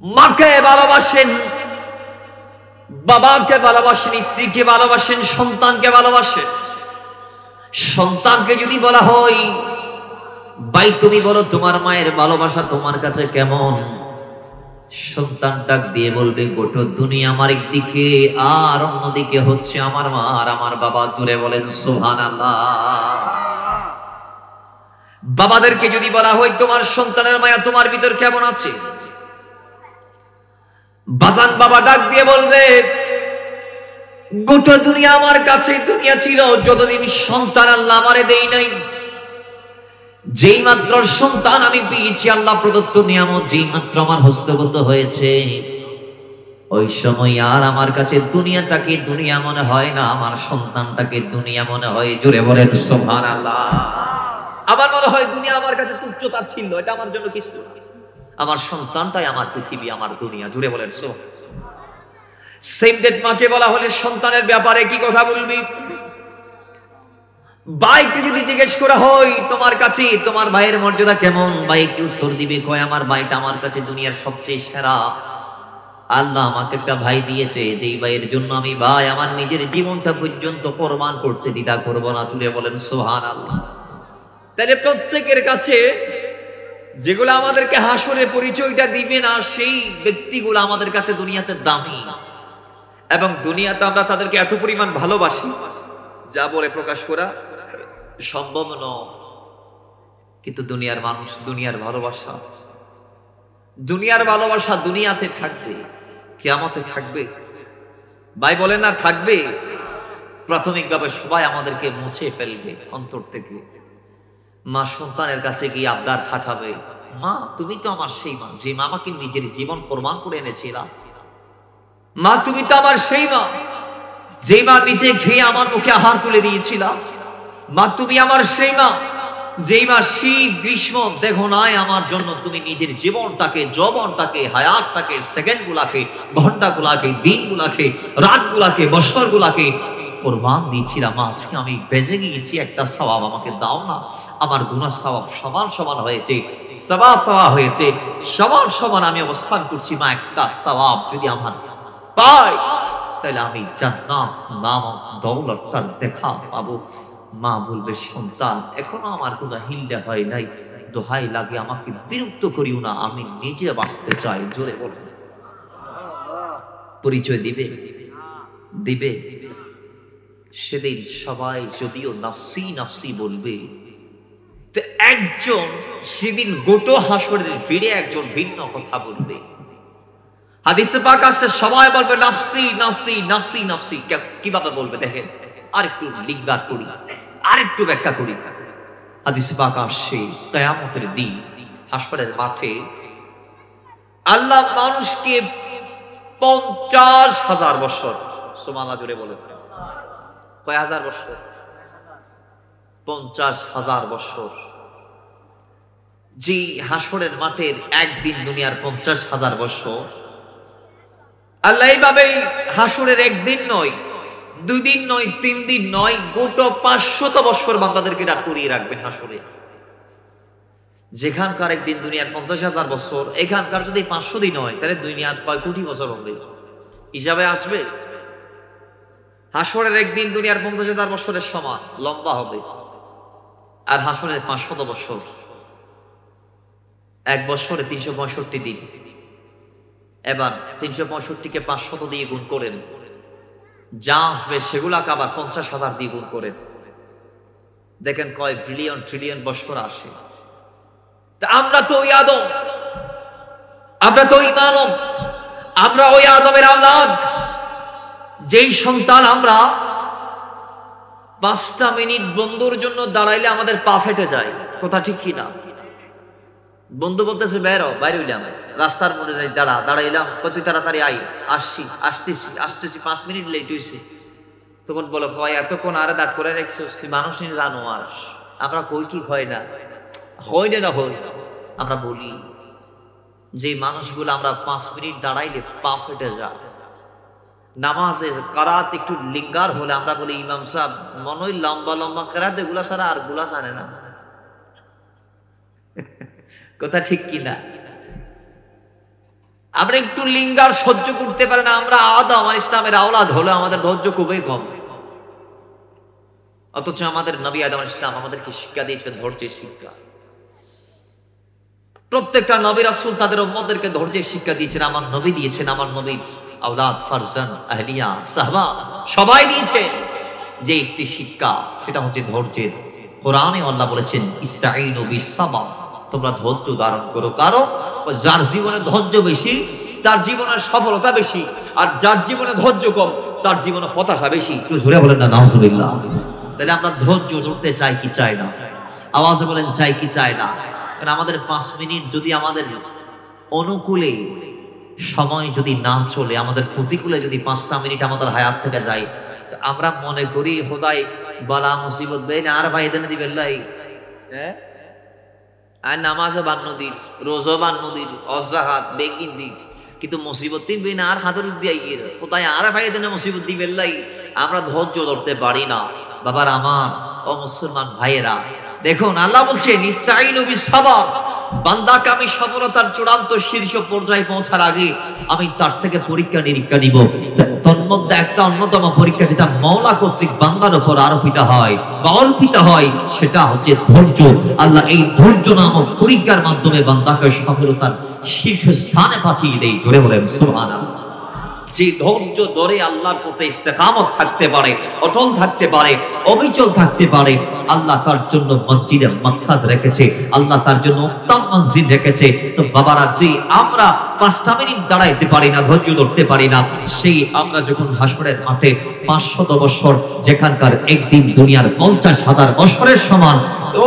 মাকে ভালোবাসেন, বাবাকে ভালোবাসেন, স্ত্রীকে ভালোবাসেন, সন্তানকে ভালোবাসেন। সন্তানকে যদি বলা হয় ভাই তুমি বলো তোমার মায়ের ভালোবাসা তোমার কাছে কেমন, সন্তান ডাক দিয়ে বলবে গোটা দুনিয়া আমার একদিকে আর অন্যদিকে হচ্ছে আমার মা আর আমার বাবা। জুড়ে বলেন সুবহানাল্লাহ। বাবাদেরকে যদি বলা হয় তোমার সন্তানের মায়া তোমার ভিতর কেমন আছে, বাজান বাবা ডাক দিয়ে বলবে গোটা দুনিয়া আমার কাছে দুনিয়া ছিল যতদিন সন্তান আল্লাহ আমারে দেই নাই। যেই মাত্র সন্তান আমি পেয়েছি আল্লাহ প্রদত্ত নিয়ামত যেই মাত্র আমার হস্তগত হয়েছে, ওই সময় আর আমার কাছে দুনিয়াটাকে দুনিয়া মনে হয় না, আমার সন্তানটাকে দুনিয়া মনে হয়। জোরে বলেন সুবহানাল্লাহ। আমার মনে হয় দুনিয়া আমার কাছে তুচ্ছতা ছিল, এটা আমার জন্য কিছু, আমার সন্তানটাই আমার পৃথিবী, আমার দুনিয়া। জুড়ে বলেন সেম ডেট। মাকে বলা হলে সন্তানের ব্যাপারে কি কথা বলবি? ভাইকে যদি জিজ্ঞেস করা হয় তোমার কাছে তোমার ভাইয়ের মর্যাদা কেমন, ভাই কি উত্তর দিবে? কয় আমার ভাইটা আমার কাছে দুনিয়ার সবচেয়ে সেরা। আল্লাহ আমাকে একটা ভাই দিয়েছে যেই ভাইয়ের জন্য আমি ভাই আমার নিজের জীবনটা পর্যন্ত কোরবান করতে দ্বিধা করব না। জুড়ে বলেন সুবহানাল্লাহ। তাহলে প্রত্যেকের কাছে যেগুলো আমাদেরকে হাসরে পরিচয়টা দিবে না, সেই ব্যক্তিগুলো আমাদের কাছে দুনিয়াতে দামি, এবং দুনিয়াতে আমরা তাদেরকে এত পরিমাণ ভালোবাসি যা বলে প্রকাশ করা সম্ভব নয়। কিন্তু দুনিয়ার মানুষ, দুনিয়ার ভালোবাসা দুনিয়াতে থাকবে, কিয়ামতে থাকবে। ভাই বলেন আর থাকবে? প্রাথমিকভাবে সবাই আমাদেরকে মুছে ফেলবে অন্তর থেকে। মা সন্তানের কাছে গিয়ে আবদার খাটাবে, মা তুমি তো আমার সেই মা যে মা আমাকে নিজের জীবন কোরবান করে এনেছিলাম। মা তুমি তো আমার সেই মা যে মা নিজে খেয়ে আমার মুখে আহার তুলে দিয়েছিলাম। মা তুমি আমার সেই মা যেই মা শীত গ্রীষ্ম দেখো নাই আমার জন্য তুমি নিজের জীবনটাকে, যৌবনটাকে, হায়াতটাকে, সেকেন্ড গুলাকে, ঘন্টা গুলাকে, দিন গুলাকে, রাত গুলাকে, বছর গুলাকে কোরবান দিয়েছিলাম। আজকে আমি বেঁচে গিয়েছি, একটা সওয়াব আমাকে দাও না। আমার গুনাহ সওয়াব সমান সমান হয়েছে, সওয়া হয়েছে, সমান সমান আমি অবস্থান করছি। মা একটা সওয়াব যদি আমার পাই তাহলে আমি জান্নাত নামক দৌলতটার দেখা পাবো। মা বলবে সন্তান এখনো আমার কোনো হিল্লা হয় নাই, দোহাই লাগে আমাকে বিরক্ত করিও না, আমি নিজে বাঁচতে চাই। জোরে বলবে পরিচয় দিবে দিবে। সেদিন সবাই যদিও নাফসি নাফসি বলবে, তো একজন সেদিন গোটো হাসরের ভিড়ে একজন ভিন্ন কথা বলবে। হাদিসে পাক আছে সবাই বলবে নাফসি নাফসি নাফসি নাফসি। কিভাবে বলবে দেখেন, আরেকটু লিঙ্গার করি, আরেকটু ব্যাখ্যা করি। হাদিসে পাক আসে কিয়ামতের দিন হাসরের মাঠে আল্লাহ মানুষকে 50,000 বছর, সুবহানাল্লাহ জোরে বলে, কয় হাজার বছর? 50,000 বছর। যে হাসরের মাঠের একদিন দুনিয়ার 50,000 বছর। আল্লাহ এইভাবেই হাসরের একদিন নয়, 2 দিন নয়, 3 দিন নয়, গোটা 500 বছর বান্দাদেরকে দাঁড় করিয়ে রাখবেন হাসরে। যেখানকার একদিন দুনিয়ার 50,000 বছর, এখানকার যদি 500 দিন হয় তাহলে দুনিয়ার কয় কোটি বছর হবে হিসাবে আসবে? হাসরের একদিন দুনিয়ার 50,000 বছরের সমান লম্বা হবে, আর হাসরের 500 বছর, এক বছরে 365 দিন। এবার 365-কে 500 দিয়ে গুণ করেন, যা আসবে সেগুলাকে আবার 50,000 দিয়ে গুণ করেন, দেখেন কয় বিলিয়ন ট্রিলিয়ন বছর আসে। তা আমরা তো ওই আদম, আমরা তো ওই মানব, আমরা ওই আদমের আওলাদ, যেই সন্তান আমরা 5টা মিনিট বন্ধুর জন্য দাঁড়াইলে আমাদের পা ফেটে যায়। কথা ঠিক কিনা? বন্ধু বলতেছে বেরো, বাইরে হইলাম, রাস্তার মধ্যে যাই, দাঁড়াইলাম, কত তাড়াতাড়ি আই, আসতেছি 5 মিনিট লেট হয়েছে। তখন বলো ভাই এতক্ষণ আরে দাঁড় করে রেখেছিস, তুই মানুষ নিয়ে জানো। আর আমরা কই কি হয় না হয়, আমরা বলি যে মানুষগুলো আমরা 5 মিনিট দাঁড়াইলে পা ফেটে যায়। নামাজের কারাত একটু লিঙ্গার হলে আমরা বলি ইমাম সাহেব মনে হয় লম্বা লম্বা কারাত, এগুলা ছাড়া আর গুলা জানে না। কথা ঠিক কিনা? আমরা একটু লিঙ্গার সহ্য করতে পারি না, আমরা আদম আলাইহিস সালামের আওলাদ হলো আমাদের ধৈর্য খুবই কম। অথচ আমাদের নবী আদম আলাইহিস সালাম আমাদেরকে শিক্ষা দিয়েছেন ধৈর্যের শিক্ষা। প্রত্যেকটা নবী রাসূল তাদের উম্মতদেরকে ধৈর্যের শিক্ষা দিয়েছেন। আমার নবী দিয়েছেন, আমার নবীর আওলাদ, ফারজান, আহলিয়া, সাহাবা সবাই দিয়েছেন যে একটি শিক্ষা, সেটা হচ্ছে ধৈর্যের। কোরআনে আল্লাহ বলেছেন ইস্তাঈনু বিস-সাবর, তোমরা ধৈর্য ধারণ করো। কারণ যার জীবনে ধৈর্য বেশি তার জীবনের সফলতা বেশি, আর যার জীবনে ধৈর্য কম তার জীবনে হতাশা বেশি। একটু জোরে বলেন না নাউজুবিল্লাহ। তাহলে আমরা ধৈর্য ধরতে চাই কি চাই না? আওয়াজে বলেন চাই কি চাই না? কারণ আমাদের 5 মিনিট যদি আমাদের অনুকূলে সময় যদি না চলে, আমাদের প্রতিকূলে যদি 5টা মিনিট আমাদের হায়াত থেকে যায়, তো আমরা মনে করি খোদাই বালা মুসিবত বেনে আর ভাই দেন দিবেন লাই, হ্যাঁ আর নামাজও বান্নদির, রোজও বান্নদির, অজাহাত বেগিন দিক, কিন্তু মুসিবত দিন বেনে আর হাতের দিয়ে গিয়ে খোদাই আর ভাই দেন মুসিবত দিবেন লাই। আমরা ধৈর্য ধরতে পারি না। বাবার আমার ও মুসলমান ভাইয়েরা, দেখুন আল্লাহ বলছেন ইস্তাঈনু বিস-সাবর, বান্দাকে আমি সফলতার চূড়ান্ত শীর্ষ পর্যায়ে পৌঁছার আগে আমি তার থেকে পরীক্ষা নিরীক্ষা নিব। তন্মধ্যে একটা অন্যতম পরীক্ষা যেটা মওলা কর্তৃক বান্দার উপর আরোপিত হয় বা অর্পিত হয়, সেটা হচ্ছে ধৈর্য। আল্লাহ এই ধৈর্য নামক পরীক্ষার মাধ্যমে বান্দাকে সফলতার শীর্ষ স্থানে পাঠিয়ে দেয়। জোরে বলেন সুবহানাল্লাহ। যে ধৈর্য ধরে আল্লাহর পথে ইস্তেকামত থাকতে পারে, অটল থাকতে পারে, অবিচল থাকতে পারে, আল্লাহ তার জন্য মঞ্জিলের মাকসাদ রেখেছে, আল্লাহ তার জন্য উত্তম মঞ্জিল রেখেছে। তো বাবারা, যে আমরা 5টা মিনিট দাঁড়াইতে পারি না, ধৈর্য ধরতে পারি না, সেই আমরা যখন হাসরের মাঠে 500 বছর, যেখানকার একদিন দুনিয়ার 50,000 বছরের সমান,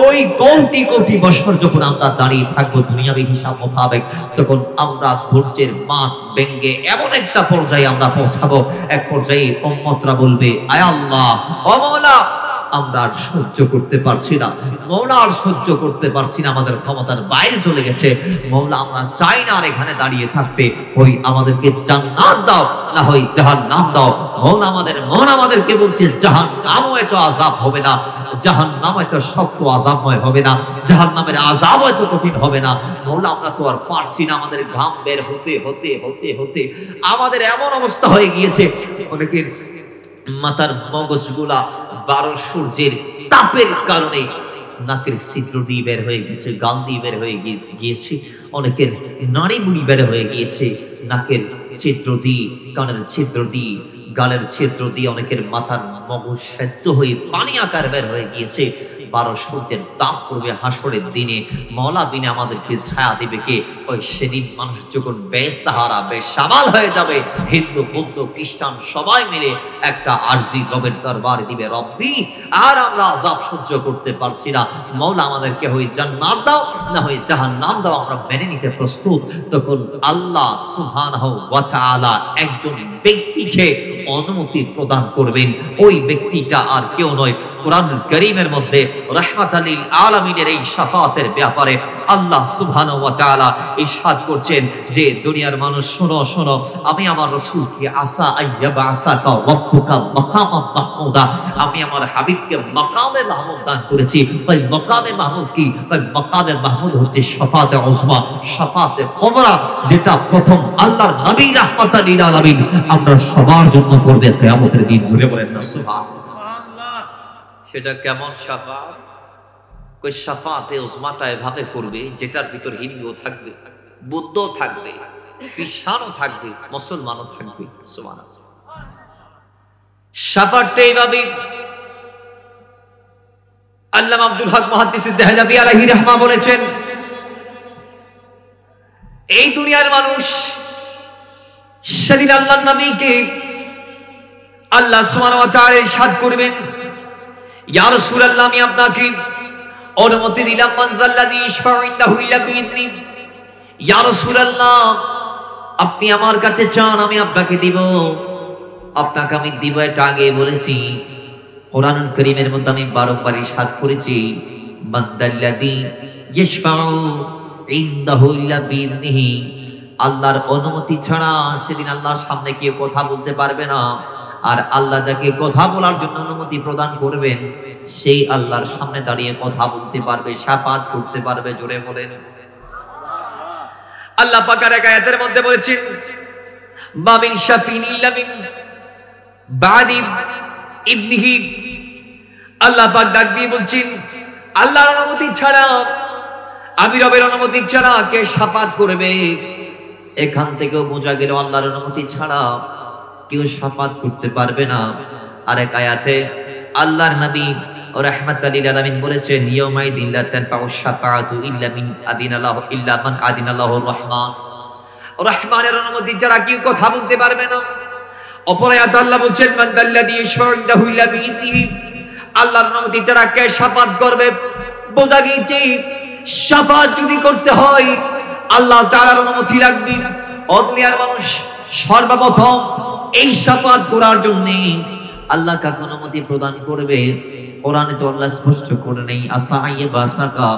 ওই কোটি কোটি বছর যখন আমরা দাঁড়িয়ে থাকবো দুনিয়াবি হিসাব মোতাবেক, তখন আমরা ধৈর্যের মাঠ ভেঙে এমন একটা পর্যায়ে আমরা পৌঁছাবো, এক পর্যায়ে উম্মতরা বলবে আয় আল্লাহ, ও মাওলা, আমরা আর সহ্য করতে পারছি না, মাওলা আর সহ্য করতে পারছি না, আমাদের ক্ষমতার বাইরে চলে গেছে, মাওলা আমরা চাই না আর এখানে দাঁড়িয়ে থাকতে, হয় আমাদেরকে জান্নাত দাও, না হয় জাহান্নাম দাও। মাওলা আমাদেরকে বলছে জাহান্নামও এত আযাব হবে না, জাহান্নাম এত শক্ত আযাবময় হবে না, জাহান্নামের আযাব এত কঠিন হবে না। মাওলা আমরা তো আর পারছি না, আমাদের ঘাম বের হতে হতে হতে হতে আমাদের এমন অবস্থা হয়ে গিয়েছে, অনেকের মাথার মগজগুলা 12 সূর্যের তাপের কারণে নাকের ছিদ্র দিয়ে বের হয়ে গেছে, গাল দিয়ে বের হয়ে গিয়েছে, অনেকের নাড়ি বুড়ি বের হয়ে গিয়েছে, নাকের ছিদ্র দিয়ে, কানের ছিদ্র দিয়ে, গালের ছিদ্র দিয়ে অনেকের মাথার মগজ সেদ্ধ হয়ে পানি আকার বের হয়ে গিয়েছে। 12 সূর্যের তাপ পড়বে হাসরের দিনে, মওলা বিনে আমাদেরকে ছায়া দিবে কে? ওই সেদিন মানুষ যখন বেসাহারা বেসামাল হয়ে যাবে, হিন্দু বৌদ্ধ খ্রিস্টান সবাই মিলে একটা আরজি রবের দরবারে দিবে, রব্বি আর আমরা আযাব সহ্য করতে পারছি না, মওলা আমাদেরকে হয় জান্নাত দাও, না হয় জাহান্নাম দাও, আমরা মেনে নিতে প্রস্তুত। তখন আল্লাহ সুবহানাহু ওয়া তাআলা একজন ব্যক্তিকে অনুমতি প্রদান করবেন। ওই ব্যক্তিটা আর কেউ নয়, কোরআনুল কারীমের মধ্যে রাহমাতাল লিল আলামিনের এই শাফাআতের ব্যাপারে আল্লাহ সুবহানাহু ওয়া তাআলা ইরশাদ করছেন যে দুনিয়ার মানুষ শোনো শোনো, আমি আমার রাসূলকে আসা আইয়াবাসাকা রাব্বুকা মাকামাম মাহমুদা, আমি আমার হাবিবকে মাকামে মাহমুদ দান করেছি। ওই মাকামে মাহমুদ কি? ওই মাকামে মাহমুদ হচ্ছে শাফাআতে উযমা, শাফাআতে কুবরা, যেটা প্রথম আল্লাহর নবী রাহমাতাল লিল আলামিন আমরা সবার জন্য করবে কিয়ামতের দিন। জুড়ে বলেন না সুবহানাল্লাহ। সেটা কেমন শাফাআত? কই শাফাআতে উযমাটা এভাবে করবে যেটার ভিতর হিন্দুও থাকবে, বৌদ্ধও থাকবে, খ্রিস্টানও থাকবে, মুসলমানও থাকবে। সুবহানাল্লাহ। শাফাআতটা এইভাবে আল্লামা আব্দুল হক মুহাদ্দিস দেহলভী আলাইহি রাহমা বলেছেন, এই দুনিয়ার মানুষ সেদিন আল্লাহর নবীকে আল্লাহ সুবহানাহু ওয়া তাআলা ইরশাদ করবেন, ইয়া রাসূলুল্লাহ, আমি আপনাকে অনুমতি দিলাম, মানজাল্লাযী ইশফাউ ইনদাহু ইল্লা বিইذনি, ইয়া রাসূলুল্লাহ, আপনি আমার কাছে চান আমি আপনাকে দিব, আপনাকে আমি দিব, এটা আগে বলেছি। কোরআনুল কারীমের মধ্যে আমি বারবার ইরশাদ করেছি, মানজাল্লাযী ইশফাউ ইনদাহু ইল্লা বিইذনিহি, আল্লাহর অনুমতি ছাড়া সেদিন আল্লাহর সামনে কেউ কথা বলতে পারবে না। আর আল্লাহ যাকে কথা বলার জন্য অনুমতি প্রদান করবেন, সেই আল্লাহর সামনে দাঁড়িয়ে কথা বলতে পারবে, শাফাআত করতে পারবে। জোরে বলেন। আল্লাহ পাক আর এক আয়াতের মধ্যে বলেছেন মা মিন শাফিন ইল্লা মিন বাদি ইবনিহি। আল্লাহ পাক ডাক দিয়ে বলছেন আল্লাহর অনুমতি ছাড়া, আমি রবের অনুমতি ছাড়া কে শাফাত করবে? এখান থেকেও বোঝা গেল আল্লাহর অনুমতি ছাড়া কেউ শাফাত করতে পারবে না। আরেক আয়াতে আল্লাহর নবী রাহমাতাল লিল আলামিন বলেছেন ইয়াউমাইদিন লা তানফাউ শাফাআতু ইল্লা মান আদিনাল্লাহুর রহমান। রহমানের অনুমতি ছাড়া কেউ কথা বলতে পারবে না। অপর আয়াতে আল্লাহ বলেন মান দাল্লাযী ইয়াশফাউ ইনদাহু ইল্লা বিইذনিহি। আল্লাহর অনুমতি ছাড়া কে শাফাত করবে? বোঝা গিয়েছে শাফাত যদি করতে হয় আল্লাহ তাআলার অনুমতি লাগবে। ও দুনিয়ার মানুষ, সর্বপ্রথম এই শাফাত করার জন্য আল্লাহ কাকে অনুমতি প্রদান করবে? কোরআনে তো আল্লাহ স্পষ্ট করে নেই আসাইবাসাকা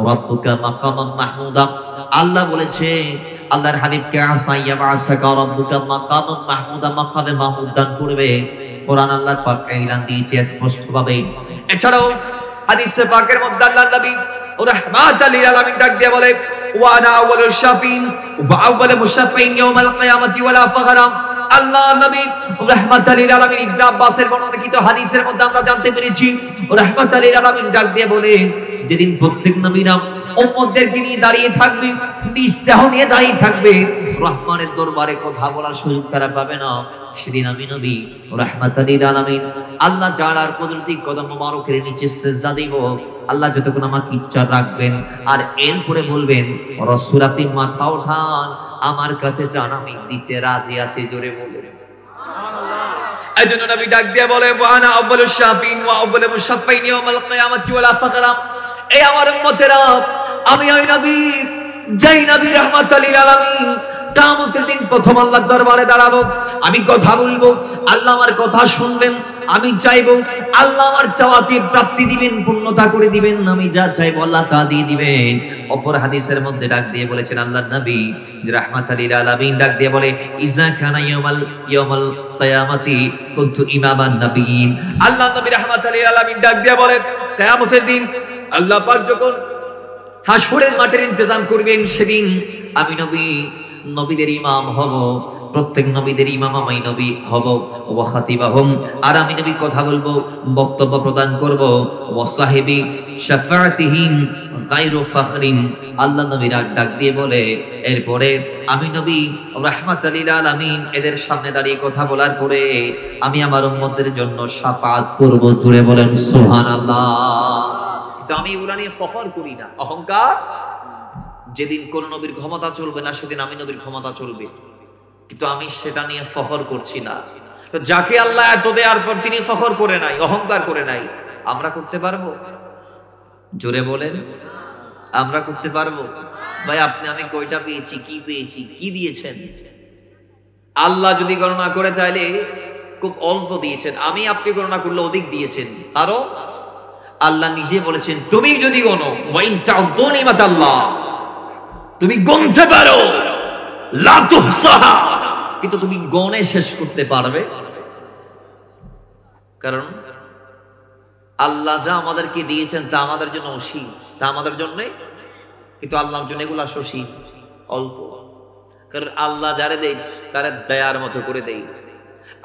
রাব্বুকা মাকামাম মাহমুদা। আল্লাহ বলেছে আল্লাহর হাবিবকে আসাইবাসাকা রাব্বুকা মাকামাম মাহমুদা, মাকামে মাহমুদ দান করবে। কোরআন আল্লাহর পাক এলান দিয়েছে স্পষ্ট ভাবে। এছাড়াও হাদিসে পাকের মধ্যে আল্লাহর নবী রাহমাতাল লিল আলামিন ডাক দিয়ে বলে ওয়া আনা আউয়ালুশ শাফিন ওয়া আউয়ালু মুশাফফিন ইয়াউমাল কিয়ামাতি ওয়ালা ফাখরা। আল্লাহর নবী রাহমাতাল লিল আলামিন ইবনে আব্বাসের বর্ণনাকৃত হাদিসের মধ্যে আমরা জানতে পেরেছি রাহমাতাল লিল আলামিন ডাক দিয়ে বলে যেদিন প্রত্যেক নবীরা উম্মতদেরকে নিয়ে দাঁড়িয়ে থাকবে, নিজ দেহ নিয়ে দাঁড়িয়ে থাকবে, রহমানের দরবারে কথা বলার সুযোগ তারা পাবে না, সেদিন আমি নবী রাহমাতাল লিল আলামিন আল্লাহ তাআলার কুদরতি কদম মোবারকের নিচে সিজদা দেব। আল্লাহ যতক্ষণ আমাকে ইচ্ছা রাখবেন আর এরপরে বলবেন রাসূল আপনি মাথা ওঠান, আমার কাছে চান আমি দিতে রাজি আছি। জোরে বলেন সুবহানাল্লাহ। এজন্য নবী ডাক দিয়ে বলে ওয়া আনা আউয়ালুশ শাফিন ওয়া আউয়ালু মুশাফফিন ইয়াউমাল কিয়ামাতি ওয়ালা ফাখরা। এই আমার উম্মতেরা, আমি ওই নবী যেই নবী রাহমাতাল লিল আলামিন কিয়ামতের দিন প্রথম আল্লাহর দরবারে দাঁড়াবো, আমি কথা বলবো, আল্লাহ আমার কথা শুনবেন, আমি চাইবো আল্লাহ আমার চাওয়াকে প্রাপ্তি দিবেন, পূর্ণতা করে দিবেন, আমি যা চাইবো আল্লাহ তা দিয়ে দিবেন। অপর হাদিসের মধ্যে ডাক দিয়ে বলেছেন আল্লাহর নবী রাহমাতাল লিল আলামিন ডাক দিয়ে বলে ইজা কানা ইয়াউমাল কিয়ামাতি কুনতু ইমামান নবিয়িন। আল্লাহর নবী রাহমাতাল লিল আলামিন ডাক দিয়ে বলে কিয়ামতের দিন আল্লাহ পাক যখন হাসরের মাঠের ইন্তজাম করবেন, সেদিন আমি নবী নবীদের ইমাম হব, প্রত্যেক নবীদের ইমাম আমি নবী হব। ওয়া খাতিবাহুম, আর আমি নবী কথা বলবো, বক্তব্য প্রদান করব। ওয়া সাহিবি শাফাআতিহিম গায়রু ফাখরিন। আল্লাহ নবী ডাক দিয়ে বলে এরপরে আমি নবী রাহমাতাল লিল আলামিন এদের সামনে দাঁড়িয়ে কথা বলার পরে আমি আমার উম্মতদের জন্য শাফাআত করব। জোরে বলেন সুবহানাল্লাহ। কিন্তু আমি ওরা নিয়ে ফখর করি না, অহংকার। যেদিন কোন নবীর ক্ষমতা চলবে না সেদিন আমি নবীর ক্ষমতা চলবে, কিন্তু আমি সেটা নিয়ে ফখর করছি না। তো যাকে আল্লাহ এত দেওয়ার পর তিনি ফখর করে নাই, অহংকার করে নাই, আমরা করতে পারবো? জোরে বলেন, আমরা করতে পারবো? ভাই আপনি আমি কয়টা পেয়েছি, কি পেয়েছি, কি দিয়েছেন? আল্লাহ যদি গণনা করে তাহলে খুব অল্প দিয়েছেন, আমি আপনি গণনা করলে অধিক দিয়েছেন। আরো আল্লাহ নিজে বলেছেন তুমি যদি গণো ওয়াইন তাউদু নিমাতাল্লাহ, তুমি গণতে পারো লা তুহসাহা, কিন্তু তুমি গণে শেষ করতে পারবে? কারণ আল্লাহ যা আমাদেরকে দিয়েছেন তা আমাদের জন্য অসীম, তা আমাদের জন্য, কিন্তু আল্লাহর জন্য এগুলা সসীম, অল্প। কারণ আল্লাহ যারে দেয় তারে দয়ার মতো করে দেয়।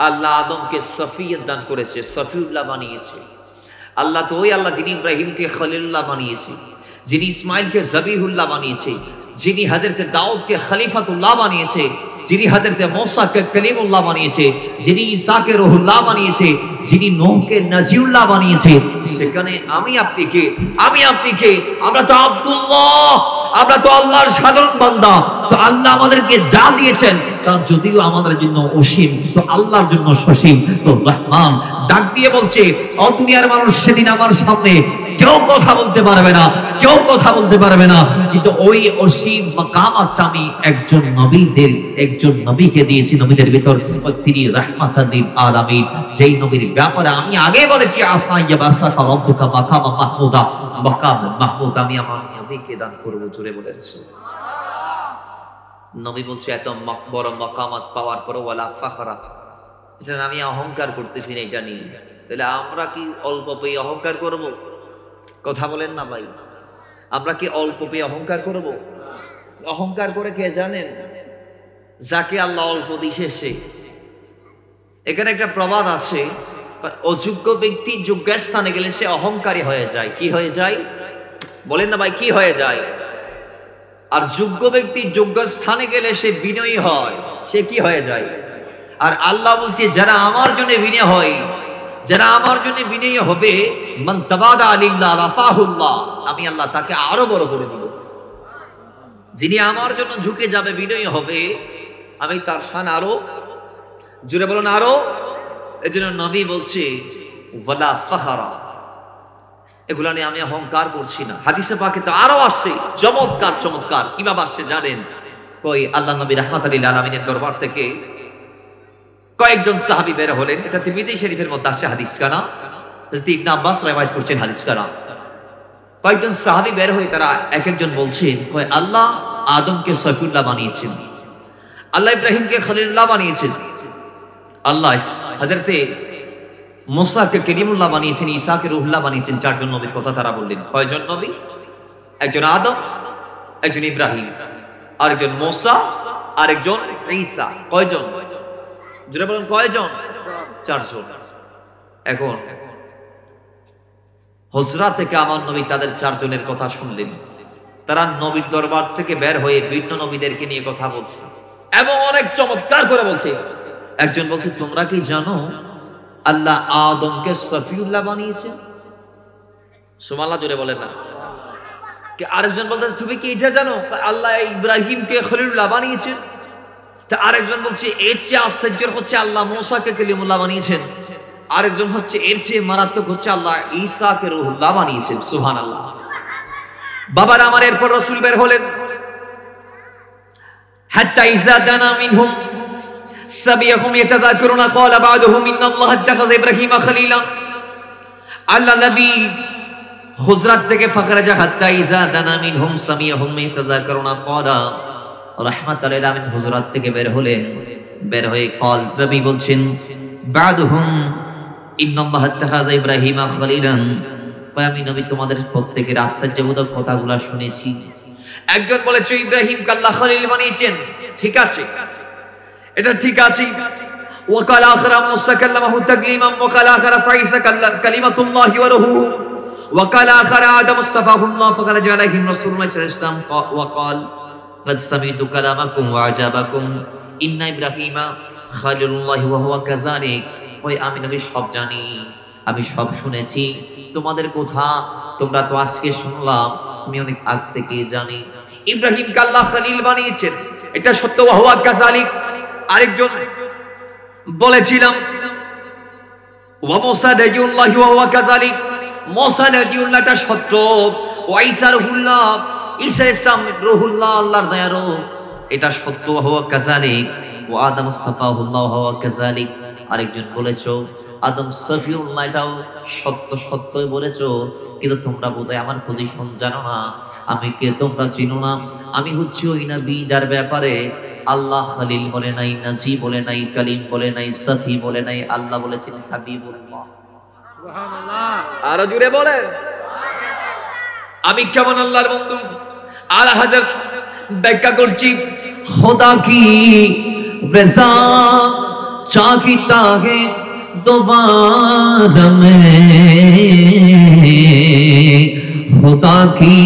আল্লাহ আদমকে সফিয়ত দান করেছে, সফিউল্লাহ বানিয়েছে। আল্লাহ তো ওই আল্লাহ যিনি ইব্রাহিমকে খলিলুল্লাহ বানিয়েছে, যিনি ইসমাইলকে জবিহুল্লাহ বানিয়েছে, যিনি হযরতে দাউদকে খলিফাতুল্লাহ বানিয়েছে, যিনি হযরতে মূসাকে কলিমুল্লাহ বানিয়েছে, যিনি ঈসাকে রূহুল্লাহ বানিয়েছে, যিনি নূহকে নাজিউল্লাহ বানিয়েছে, সেখানে আমি আপনি কে? আমরা তো আব্দুল্লাহ, আমরা তো আল্লাহর সাধারণ বান্দা। তো আল্লাহ আমাদেরকে যা দিয়েছেন তা যদিও আমাদের জন্য অসীম, তো আল্লাহর জন্য সসীম। তো রহমান ডাক দিয়ে বলছে ও দুনিয়ার মানুষ, সেদিন আমার সামনে কেউ কথা বলতে পারবে না, কেউ কথা বলতে পারবে না, কিন্তু ওই অসীম মাকামটা আমি একজন নবীকে দিয়েছি। নবীদের ভিতর তিনি রাহমাতাল লিল আলামিন, যেই নবীর ব্যাপারে আমি আগে বলেছি আসাইয়া বাসাকা রাব্বুকা মাকামা মাহমুদা, মাকাম মাহমুদ আমি আমার নবীকে দান করব। জোরে বলেন সুবহানাল্লাহ। নবী বলছে এত বড় মাকামাত পাওয়ার পর ওয়ালা ফাখরা, এটা আমি অহংকার করতেছি না এটা নিয়ে। তাহলে আমরা কি অল্প পেয়ে অহংকার করব? কথা বলেন না ভাই, আমরা কি অল্প পেয়ে অহংকার করব? অহংকার করে কে জানেন? যাকে আল্লাহ অল্প দিছে সে। এখানে একটা প্রবাদ আছে, অযোগ্য ব্যক্তি যোগ্য স্থানে গেলে সে অহংকারী হয়ে যায়। কি হয়ে যায় বলেন না ভাই, কি হয়ে যায়? আর যোগ্য ব্যক্তি যোগ্য স্থানে গেলে সে বিনয়ী হয়, সে কি হয়ে যায়? আর আল্লাহ বলছে যারা আমার জন্য বিনয় হয়, যারা আমার জন্য বিনয়ী হবে, মান তাবাদা লিল্লাহ রাফাহুল্লাহ, আমি আল্লাহ তাকে আরো বড় করে দিব। যিনি আমার জন্য ঝুঁকে যাবে, বিনয়ী হবে, আমি তার শান আরো, জুড়ে বলুন আরো। এজন্য নবী বলছে ওয়ালা ফাখরা, এগুলা নিয়ে আমি অহংকার করছি না। হাদিসে পাকে তো আরো আসছে চমৎকার চমৎকার। কিভাবে আসছে জানেন? কই আল্লাহ নবী রাহমাতুল লিল আলামিনের দরবার থেকে কয়েকজন সাহাবী বের হলেন। এটা তিরমিজি শরীফের মধ্যে আসে হাদিস কানা, হযরত ইবনে আব্বাস riwayat করছেন হাদিস কানা। কয়েকজন সাহাবী বের হয়ে তারা এক একজন বলছেন, কই আল্লাহ আদমকে সফিউল্লাহ বানিয়েছেন, আল্লাহ ইব্রাহিমকে খলিলুল্লাহ বানিয়েছেন, আল্লাহ হযরতে মুসাকে কালিমুল্লাহ বানিয়েছেন, ঈসাকে রূহুল্লাহ বানিয়েছেন। চারজন নবীর কথা তারা বললেন। কয়জন নবী? একজন আদম, একজন ইব্রাহিম, আরেকজন মুসা, আরেকজন ঈসা। কয়জন? জোরে বলুন কয়জন? চারজন। এখন হুজরা থেকে আমার নবী তাদের চারজনের কথা শুনলেন। তারা নবীর দরবার থেকে বের হয়ে ভিন্ন নবীদেরকে নিয়ে কথা বলছে এবং অনেক চমৎকার করে বলছে। একজন বলছে, তোমরা কি জানো আল্লাহ আদমকে সফিউল্লাহ বানিয়েছেন? সুবহানাল্লাহ, জোরে বলেন না। আরেকজন বলতে, তুমি কি এটা জানো আল্লাহ ইব্রাহিমকে খলিলুল্লাহ বানিয়েছেন? তা আরেকজন বলছে, এর চেয়ে আশ্চর্যের হচ্ছে আল্লাহ মুসাকে কালিমুল্লাহ বানিয়েছেন। আরেকজন হচ্ছে এর চেয়ে মারাত্মক হচ্ছে আল্লাহ ঈসাকে রূহুল্লাহ বানিয়েছেন। সুবহানাল্লাহ। বাবার আমার এরপর রাসূল বের হলেন। হাত্তা ইযা দানা মিনহুম সাবিয়াহুম ইয়াতাযাকারুনা ক্বালা বা'দুহুম ইন্নাল্লাহা ইত্তাখাযা ইব্রাহিমা খলিলা। আল্লাহ নবী হুজরাত থেকে ফাখরাজা হাত্তা ইযা দানা মিনহুম সামিয়াহুম ইয়াতাযাকারুনা ক্বালা রাহমাতুল লিল আলামিন হুজরাত থেকে বের হলেন। বের হয়ে কল নবী বলছেন, বা'দুহুম ইন্নাল্লাহা ইত্তাখাযা ইব্রাহিমা খলিলান। আমি নবী তোমাদের প্রত্যেকের আশ্চর্যবোধক কথাগুলো শুনেছি। একজন বলেছে ইব্রাহিমকে আল্লাহ খলিল বানিয়েছেন, ঠিক আছে, এটা ঠিক আছে। ওয়াকাল আখরা মুসা কাল্লামাহু তাকলিমান ওয়াকাল আখরা ফাইসা কালিমাতুল্লাহি ওয়া রূহু ওয়াকাল আখরা আদম মুস্তাফাহুল্লাহ ফাখরাজা আলাইহিম রাসূলুল্লাহ সাল্লাল্লাহু আলাইহি ওয়াসাল্লাম ওয়াকাল قد سمعت كلامكم وعجبكم ان ابراهيم خليل الله وهو كذلك। ওই আমি নবী সব জানি, আমি সব শুনেছি তোমাদের কথা। তোমরা তো আজকে শুনলাম, আমি অনেক আগ থেকে জানি ইব্রাহিমকে আল্লাহ খলিল বানিয়েছেন, এটা সত্য। ওয়া হুয়া কাযালিক। আরেকজন বলেছিলাম ওয়া মুসা নাজিউল্লাহি ওয়া হুয়া কাযালিক, মুসা নাজিউল্লাহ এটা সত্য। ওয়া ঈসা রূহুল্লাহ, ঈসা ইসলাম রূহুল্লাহ, আল্লাহর দয়ারও, এটা সত্য। ওয়া হুয়া কাযালিক। ওয়া আদম মুস্তাফাহুল্লাহ ওয়া হুয়া কাযালিক। আরেকজন বলেছো আদম সফিউল্লাহ, এটাও সত্য, সত্যই বলেছো। কিন্তু তোমরা বোধহয় আমার পজিশন জানো না, আমি কে তোমরা চিনো না। আমি হচ্ছি ওই নবী যার ব্যাপারে আল্লাহ খলিল বলে নাই, নাজি বলে নাই, কালিম বলে নাই, সফি বলে নাই, আল্লাহ বলেছেন হাবিবুল্লাহ। সুবহানাল্লাহ। আরো জোরে বলেন আমি কেমন আল্লাহর বন্ধু। আলা হাজার ব্যাখ্যা করছি, খোদা কি রজা চাহিতা है दोबारा में, खुदा की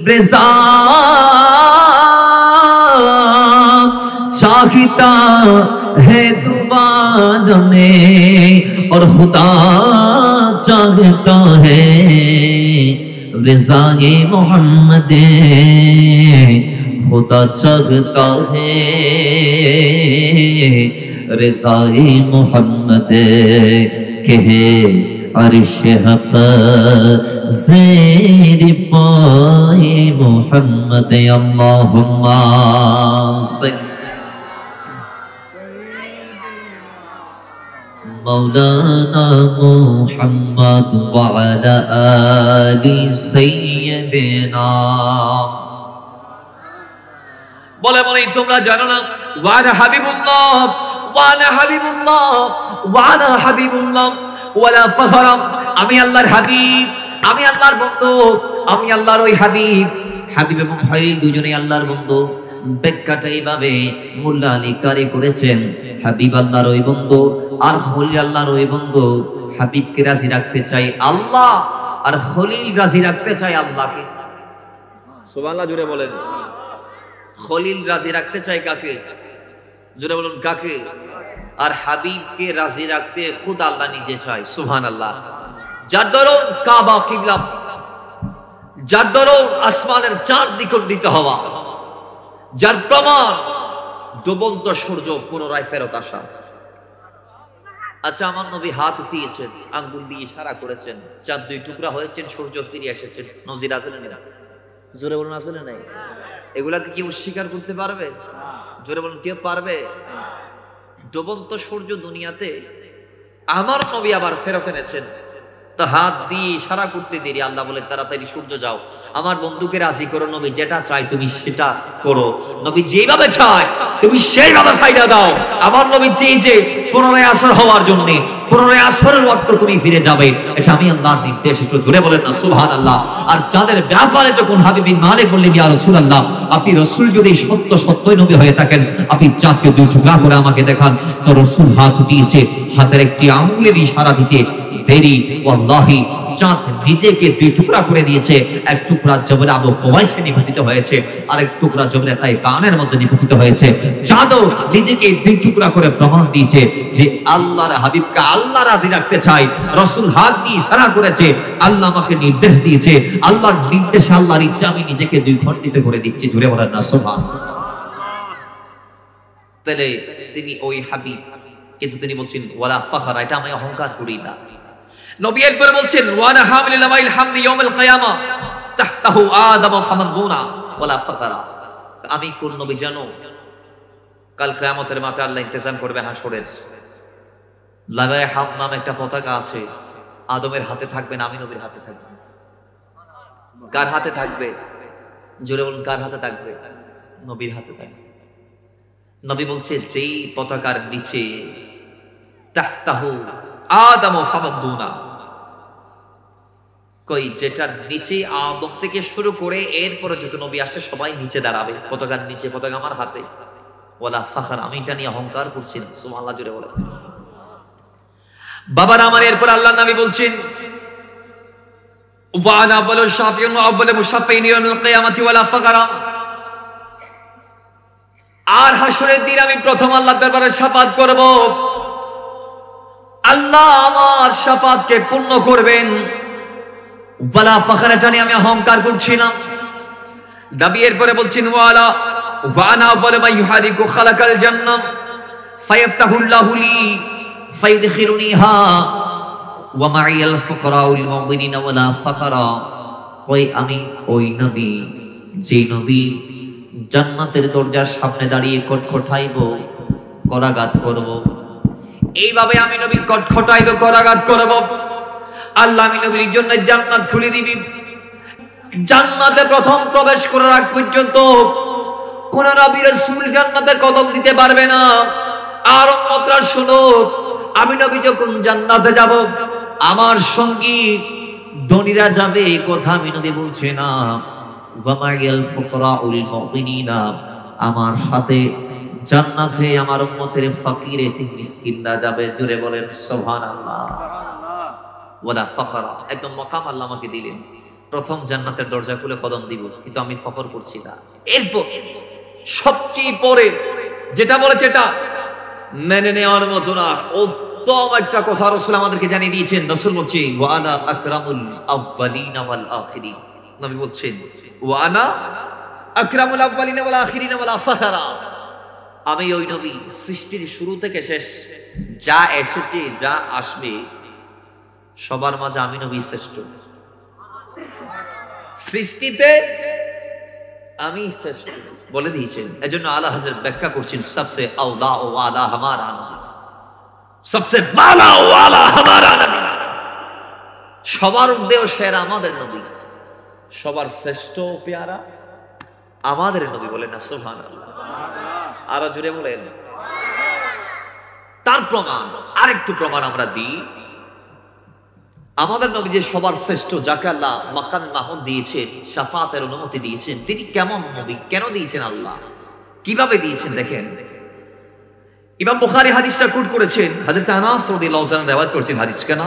रज़ा चाहता है दोबारा में, और खुदा चाहता है रज़ाए मोहम्मद, खुदा चाहता है रज़ाए मोहम्मद के अर्श हक़ ज़ेर पाए मोहम्मद। अल्लाहुम्मा मौलाना मुहम्मद व अला आलि सय्यिदिना। বলে বলে তোমরা জানো না ওয়ানা হাবিবুল্লাহ, ওয়ানা হাবিবুল্লাহ, ওয়ানা হাবিবুল্লাহ ওয়ালা ফাখরা। আমি আল্লাহর হাবিব, আমি আল্লাহর বন্ধু, আমি আল্লাহর ওই হাবিব। হাবিব এবং খলিল দুজনেই আল্লাহর বন্ধু। ব্যাখ্যাটা এইভাবে মোল্লা আলী কারি করেছেন, হাবিব আল্লাহর ওই বন্ধু আর খলিল আল্লাহর ওই বন্ধু। হাবিবকে রাজি রাখতে চাই আল্লাহ, আর খলিল রাজি রাখতে চাই আল্লাহকে। সুবহানাল্লাহ, জোরে বলেন। খলিল রাজি রাখতে চাই কাকে? জোরে বলুন কাকে? আর হাবিবকে রাজি রাখতে খুদ আল্লাহ নিজে চাই। সুবহানাল্লাহ। যার দরুন কাবা কিবলা, যার দরুন আসমানের চাঁদ দ্বিখণ্ডিত হওয়া, যার প্রমাণ ডুবন্ত সূর্য পুনরায় ফেরত আসা। আচ্ছা, আমার নবী হাত উঠিয়েছেন, আঙ্গুল দিয়ে ইশারা করেছেন, চাঁদ দুই টুকরা হয়েছেন, সূর্য ফিরে এসেছেন। নজির আসলে না? জোরে বলুন আসলে নাই? এগুলাকে কি অস্বীকার করতে পারবে? জোরে বলুন কেউ পারবে? ডুবন্ত সূর্য দুনিয়াতে আমার নবী আবার ফেরত এনেছেন। তো হাত দিয়ে ইশারা করতে দেরি, আল্লাহ বলে তাড়াতাড়ি সূর্য যাও, আমার বন্ধুকে রাজি করো। নবী যেটা চাই তুমি সেটা করো, নবী যেভাবে চায় তুমি সেইভাবে ফায়দা দাও। আমার নবী যে পুনরায় আসর হওয়ার জন্য, পুনরায় আসরের ওয়াক্ত তুমি ফিরে যাবে, এটা আমি আল্লাহর নির্দেশ। একটু জোরে বলেন না সুবহানাল্লাহ। আর যাদের ব্যাপারে যখন হাবিব বিন মালিক বললেন, ইয়া রাসূলুল্লাহ, আপনি রাসূল যদি সত্যই নবী হয়ে থাকেন, আপনি চাঁদকে দুই টুকরা করে আমাকে দেখান। তো রাসূল হাত উঠিয়েছে, হাতের একটি আঙ্গুলের ইশারা দিতে দেরি, ওয়াল্লাহি চাঁদ নিজেকে দুই টুকরা করে দিয়েছে। এক টুকরা জবরে আবু কুবাইসে নিপতিত হয়েছে, আর এক টুকরা জবরে তাই কানের মধ্যে নিপতিত হয়েছে। চাঁদও নিজেকে দুই টুকরা করে প্রমাণ দিয়েছে যে আল্লাহর হাবিবকে আল্লাহ রাজি রাখতে চায়। রাসূল হাত দিয়ে ইশারা করেছে, আল্লাহ আমাকে নির্দেশ দিয়েছে, আল্লাহর নির্দেশে, আল্লাহর ইচ্ছা আমি নিজেকে দুই খণ্ডিত করে দিচ্ছি। জুড়ে বলেন না সুবহানাল্লাহ। তাহলে তিনি ওই হাবিব, কিন্তু তিনি বলছেন ওয়ালা ফাখরা, এটা আমি অহংকার করি না। নবী একবার বলছেন ওয়ানা হামিলুল লাওয়াইল হামদি ইয়াউমুল কিয়ামা তাহতাহু আদম ফামান দুনা ওয়ালা ফাখরা। আমি কোন নবী জানো? কাল কিয়ামতের মাঠে আল্লাহ ইন্তজাম করবে হাসরের। লাওয়ায়ে হাম নামে একটা পতাকা আছে, আদমের হাতে থাকবে না, আমি নবীর হাতে থাকবে। কার হাতে থাকবে? জোরে বলুন কার হাতে থাকবে? নবীর হাতে থাকবে। নবী বলছে যেই পতাকার নিচে তাহতাহু আদম ফামান দুনা, কই যেটার নিচে আদম থেকে শুরু করে এরপরে যত নবী আসে সবাই নিচে দাঁড়াবে, পতাকার নিচে, পতাকা আমার হাতে। ওয়ালা ফাখর, আমি এটা নিয়ে অহংকার করছি না। সুবহানাল্লাহ, জোরে বলেন। বাবার আমার এরপর আল্লাহর নবী বলছেন ওয়া আনা আউয়ালু শাফিঈন ওয়া আউয়ালু মুশাফফিঈন ইয়াউমুল কিয়ামাতি ওয়ালা ফাখর। আর হাসরের দিন আমি প্রথম আল্লাহর দরবারে শাফাত করব, আল্লাহ আমার শাফাতকে পূর্ণ করবেন। ওয়ালা ফাখর, এটা নিয়ে আমি অহংকার করছি না। নবী এরপরে বলছেন ওয়ালা ওয়া আনা আউয়ালু মান ইউহারিকু খালাকাল জান্নাহ ফায়াফতাহুল্লাহু লি ফায়ুদখিলুনিহা ওয়া মা'িয়াল ফুকারাউল মুমিনিনা ওয়ালা ফাখরা। ওই আমি ওই নবী, যে নবী জান্নাতের দরজার সামনে দাঁড়িয়ে কটকটাইব, করাঘাত করব। এইভাবে আমি নবী কটকটাইব, করাঘাত করব। আল্লাহ আমি নবীর জন্য জান্নাত খুলে দিবি। জান্নাতে প্রথম প্রবেশ করার আগ পর্যন্ত কোন নবী রাসূল জান্নাতে কদম দিতে পারবে না। আর উম্মতরা শুনো, আমি নবী যখন জান্নাতে যাব, আমার সঙ্গী ধনীরা যাবে, এই কথা আমি নবী বলছি না। ওয়া মা'িয়াল ফুকারাউল মুমিনিনা, আমার সাথে জান্নাতে আমার উম্মতের ফকির এতিম মিসকিনরা যাবে। জোরে বলেন সুবহানাল্লাহ। ওয়ালা ফাখরা, একদম মাকাম আল্লাহ আমাকে দিলেন। প্রথম জান্নাতের দরজা খুলে কদম দিব, কিন্তু আমি ফখর করছি না। এরপর সবচেয়ে পরে যেটা বলেছে এটা মেনে নেওয়ার মতো না, উত্তম একটা কথা রাসূল আমাদেরকে জানিয়ে দিয়েছেন। রাসূল বলছে ওয়া আনা আকরামুল আউয়ালিনা ওয়াল আখিরিন। নবী বলছেন ওয়া আনা আকরামুল আউয়ালিনা ওয়াল আখিরিনা ওয়ালা ফাখরা। আমি ওই নবী সৃষ্টির শুরু থেকে শেষ যা এসেছে, যা আসবে, সবার মাঝে আমি নবী শ্রেষ্ঠ। সৃষ্টিতে আমি শ্রেষ্ঠ বলে দিয়েছেন। এজন্য আলা হযরত ব্যাখ্যা করছেন সবসে আওলা ও আলা হামারা নবী, সবসে মালা ও আলা হামারা নবী। সবার উদ্দেশ্য সেরা আমাদের নবী, সবার শ্রেষ্ঠ পেয়ারা আমাদের নবী। বলেন না সুবহানাল্লাহ। আরো জোরে বলেন। তার প্রমাণ, আরেকটু প্রমাণ আমরা দিই। আমাদের নবী যে সবার শ্রেষ্ঠ, যাকে আল্লাহ মাকাম মাহমুদ দিয়েছেন, শাফাতের অনুমতি দিয়েছেন, তিনি কেমন নবী, কেন দিয়েছেন আল্লাহ, কিভাবে দিয়েছেন দেখেন। ইমাম বুখারী হাদিসটা কোট করেছেন, হযরত আনাস রাদিয়াল্লাহু তাআলা riwayat করেছেন হাদিস কেন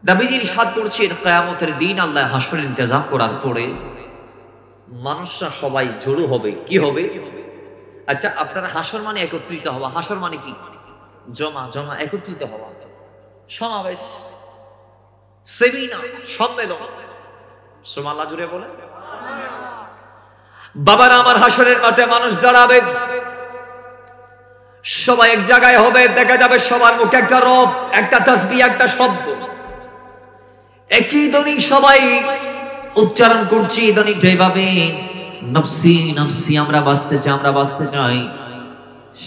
নবীজি ইরশাদ করছেন, কিয়ামতের দিন আল্লাহ হাসরের ইন্তজাম করার পরে মানুষরা সবাই জড়ো হবে। কি হবে? আচ্ছা, আপনারা হাসর মানে একত্রিত হওয়া, হাসর মানে কি? জমা, জমা, একত্রিত হওয়া, সমাবেশ, সেমিনার, সম্মেলন। সুবহানাল্লাহ জুড়ে বলে। বাবারা আমার, হাসরের মাঠে মানুষ দাঁড়াবে, সবাই এক জায়গায় হবে, দেখা যাবে সবার মুখে একটা রব, একটা তাসবিহ, একটা শব্দ, একই ধ্বনি সবাই উচ্চারণ করছি। ধ্বনিটা এইভাবে, নফসি নফসি, আমরা বাঁচতে চাই, আমরা বাঁচতে চাই।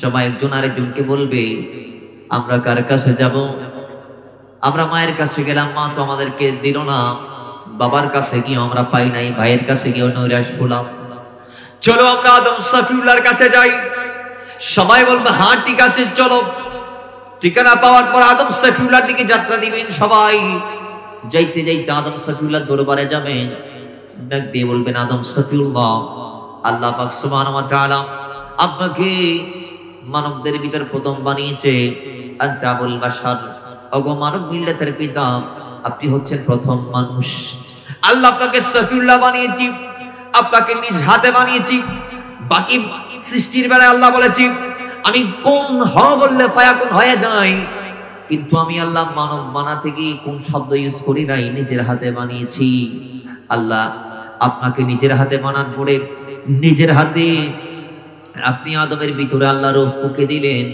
সবাই একজন আরেকজনকে বলবে, আমরা কার কাছে যাব? আমরা মায়ের কাছে গেলাম, মা তো আমাদেরকে দিল না। বাবার কাছে গিয়ে আমরা পাই নাই, ভাইয়ের কাছে গিয়ে নৈরাশ হলাম। চলো আমরা আদম সফিউল্লাহর কাছে যাই। সবাই বলবে, হ্যাঁ ঠিক আছে চলো। ঠিকানা পাওয়ার পর আদম সফিউল্লাহর দিকে যাত্রা দিবেন। সবাই যাইতে যাইতে আদম সফিউল্লাহর দরবারে যাবেন। ডাক দিয়ে বলবেন, আদম সফিউল্লাহ, আল্লাহ পাক সুবহানাহু ওয়া তাআলা আপনাকে মানবদের ভিতর প্রথম বানিয়েছে। আনতা আবুল বাশার, ওগো মানব মিল্লাতের পিতা, আপনি হচ্ছেন প্রথম মানুষ। আল্লাহ আপনাকে সফিউল্লাহ বানিয়েছি, আপনাকে নিজ হাতে বানিয়েছি। বাকি সৃষ্টির বেলায় আল্লাহ বলেছি, আমি কোন হও বললে ফায়াকুন হয়ে যায়, কিন্তু আমি আল্লাহ মানব বানাতে গিয়ে কোন শব্দ ইউজ করি নাই, নিজের হাতে বানিয়েছি। আল্লাহ আপনাকে নিজের হাতে বানান পরে নিজের হাতে আপনি আদমের ভিতরে আল্লাহ রূহ ফুঁকে দিলেন।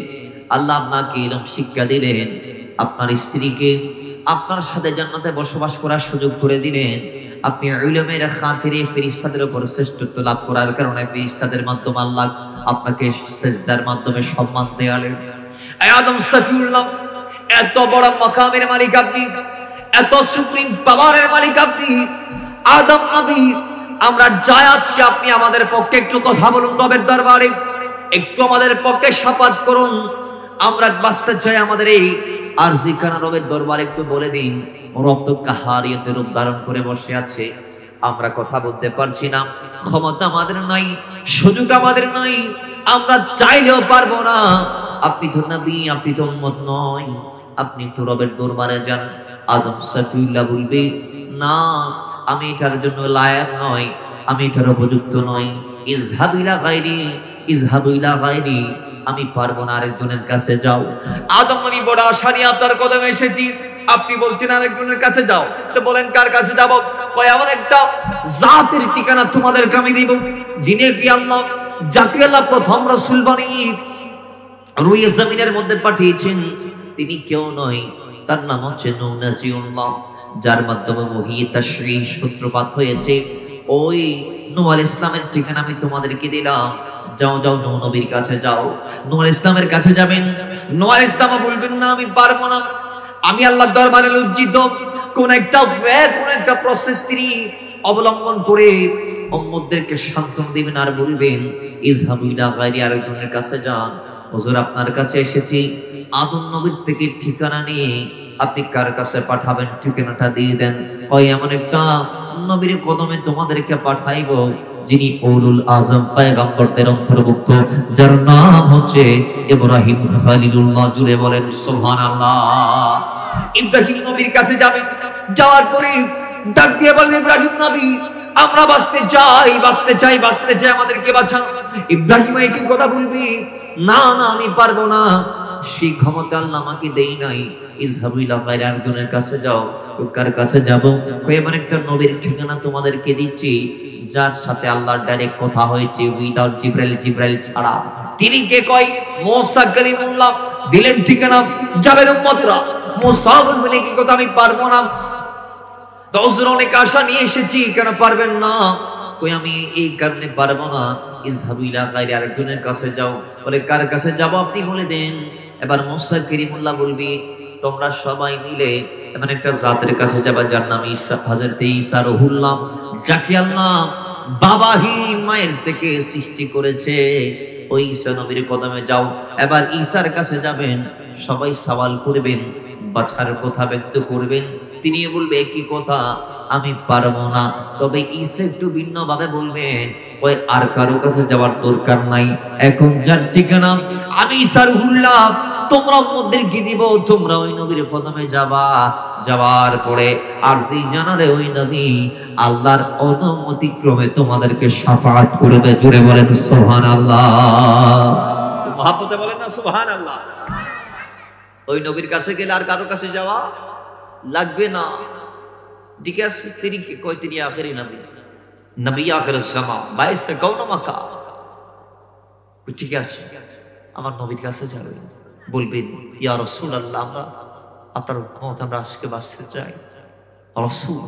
আল্লাহ আপনাকে ইলম শিক্ষা দিলেন, আপনার স্ত্রীকে আপনার সাথে জান্নাতে বসবাস করার সুযোগ করে দিলেন। আপনি ইলমের খাতিরে ফেরেশতাদের উপর শ্রেষ্ঠত্ব লাভ করার কারণে ফেরেশতাদের মাধ্যমে আল্লাহ আপনাকে সিজদার মাধ্যমে সম্মান দেয়ালেন। আদম সফিউল্লাহ, এত বড় মাকামের মালিক আপনি, এত সুপ্রিম পাওয়ারের মালিক আপনি, আদম নবী। আমরা চাই আজকে আপনি আমাদের পক্ষে একটু কথা বলুন রবের দরবারে, একটু আমাদের পক্ষে শাফাত করুন। আমরা বাঁচতে চাই, আমাদের এই আরজি কানা রবের দরবারে একটু বলে দিন। রব তো কাহারিয়তের রূপ ধারণ করে বসে আছে, আমরা কথা বলতে পারছি না, ক্ষমতা আমাদের নাই, সুযোগ আমাদের নাই, আমরা চাইলেও পারবো না। আপনি তো নবী, আপনি তো উম্মত নয়, আপনি তো রবের দরবারে যান। আদম সফিউল্লাহ বলবে, না, আমি এটার জন্য লায়ক নয়, আমি এটার উপযুক্ত নই। ইযহাবু ইলা গায়রি, ইযহাবু ইলা গায়রি, আমি পারবো না, আরেকজনের কাছে যাও। আদম নবী বড় আশা নিয়ে আপনার কদমে এসেছি, আপনি বলছেন আরেকজনের কাছে যাও। তো বলেন কার কাছে যাব? কয়, এমন একটা জাতের ঠিকানা তোমাদেরকে আমি দিব, যিনি কি আল্লাহ, যাকে আল্লাহ প্রথম রাসূল বানিয়ে রুয়ে জমিনের মধ্যে পাঠিয়েছেন, তিনি কেউ নয়, তার নাম হচ্ছে নূহ নাজিউল্লাহ, যার মাধ্যমে ওহী তাশরীহ সূত্রপাত হয়েছে। ওই নূহ আলাইহিস সালামের ঠিকানা আমি তোমাদেরকে দিলাম। যাও যাও, নূহ নবীর কাছে যাও। নূহ আলাইহিস সালামের কাছে যাবেন। নূহ আলাইহিস সালাম বলবেন, না আমি পারবো না, আমি আল্লাহর দরবারে লজ্জিত। কোন একটা প্রসেস তিনি অবলম্বন করে উম্মতদেরকে সান্ত্বনা দিবেন আর বলবেন, ইযহাবু ইলা গায়রি, আরেকজনের কাছে যান। হুজুর আপনার কাছে এসেছি, আদম নবীর থেকে ঠিকানা নিয়ে আপনি কার কাছে পাঠাবেন, ঠিকানাটা দিয়ে দেন। ওই এমন একটা নবীর কদমে তোমাদেরকে পাঠাইবো, যিনি উলুল আযম পয়গম্বরদের অন্তর্ভুক্ত, যার নাম হচ্ছে ইব্রাহিম খলিলুল্লাহ। জুড়ে বলেন সুবহানাল্লাহ। ইব্রাহিম নবীর কাছে যাবেন, যাওয়ার পরে ডাক দিয়ে বলবেন, ইব্রাহিম নবী, আমরা বাঁচতে চাই, বাঁচতে চাই, বাঁচতে চাই, আমাদেরকে বাঁচান। ইব্রাহিম একই কথা বলবি, না না আমি পারবো না, সেই ক্ষমতা আল্লাহ আমাকে দেই নাই। ইযহাবু ইলা গায়রি, আরেকজনের কাছে যাও। কার কাছে যাব? এমন একটা নবীর ঠিকানা তোমাদেরকে দিচ্ছি, যার সাথে আল্লাহর ডাইরেক্ট কথা হয়েছে উইদাউট জিবরাইল ছাড়া। তিনি কে? কয় মুসা কালিমুল্লাহ। দিলেন ঠিকানা, যাবেন উম্মতরা। মুসা বলবেন, কি কথা, আমি পারবো না, হুজুর অনেক আশা নিয়ে এসেছি, কেন পারবেন না? কই আমি এই কারণে পারবো না। ইযহাবু ইলা গায়রি, আরেকজনের কাছে যাও। বলে কার কাছে যাব আপনি বলে দেন। এবার মুসা কালিমুল্লাহ বলবি, তোমরা সবাই মিলে এমন একটা জাতের কাছে যাবা, যার নাম ঈসা, হযরত ঈসা রুহুল্লাহ, যাকে আল্লাহ বাবাহীন মায়ের থেকে সৃষ্টি করেছে। ওই ঈসা নবীর কদমে যাও। এবার ঈসার কাছে যাবেন, সবাই সওয়াল করবেন, বাছার কথা ব্যক্ত করবেন, তিনি বলবে কি কথা, আমি পারবো না। তবে ঈসা একটু ভিন্ন ভাবে বলবেন, ওই আর কারো কাছে যাওয়ার দরকার নাই, এখন যার ঠিকানা আমি ঈসা রুহুল্লাহ, তোমরা উম্মতদেরকে দিব, তোমরা ওই নবীর কদমে যাবা, যাওয়ার পরে আর যে জানারে ওই নবী আল্লাহর অনুমতি ক্রমে তোমাদেরকে শাফাআত করবে। জোরে বলেন সুবহানাল্লাহ। মহাব্বতে বলেন না সুবহানাল্লাহ। ওই নবীর কাছে গেলে আর কারো কাছে যাওয়া লাগবে না। ঠিক আছে, তিনি কি কয়, তিনি আখেরি নবী, নবী আখির জামান, বাইসে কওনা মাকা। ঠিক আছে, আমার নবীর কাছে যাবেন, বলবেন ইয়া রাসূলুল্লাহ, আমরা আপনার উম্মত, আমরা আজকে বাঁচতে চাই, রাসূল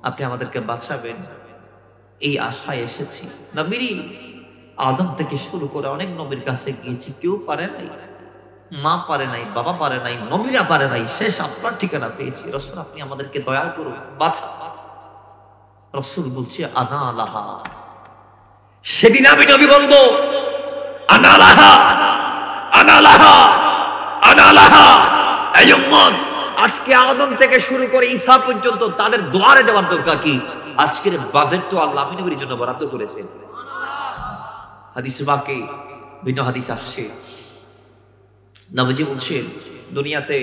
আপনি আমাদেরকে বাঁচাবেন, এই আশায় এসেছি। নবীরই আদম থেকে শুরু করে অনেক নবীর কাছে গিয়েছি, কেউ পারে নাই, মা পারে নাই, বাবা পারে নাই, নবীরা পারে নাই, শেষ আপনার ঠিকানা পেয়েছি, রাসূল আপনি আমাদেরকে দয়া করুন, বাঁচা। রাসূল বলছে আনা লাহা। সেদিন আমি নবী বলবো আনা লাহা, আনা লাহা, আনা লাহা। এই উম্মত, আজকে আদম থেকে শুরু করে ঈসা পর্যন্ত তাদের দুয়ারে যাওয়ার দরকার কি? আজকের বাজেট তো আল্লাহ আমি নবীর জন্য বরাদ্দ করেছেন। হাদিসে বাকি ভিন্ন হাদিস আসছে, নবীজি বলছেন দুনিয়াতে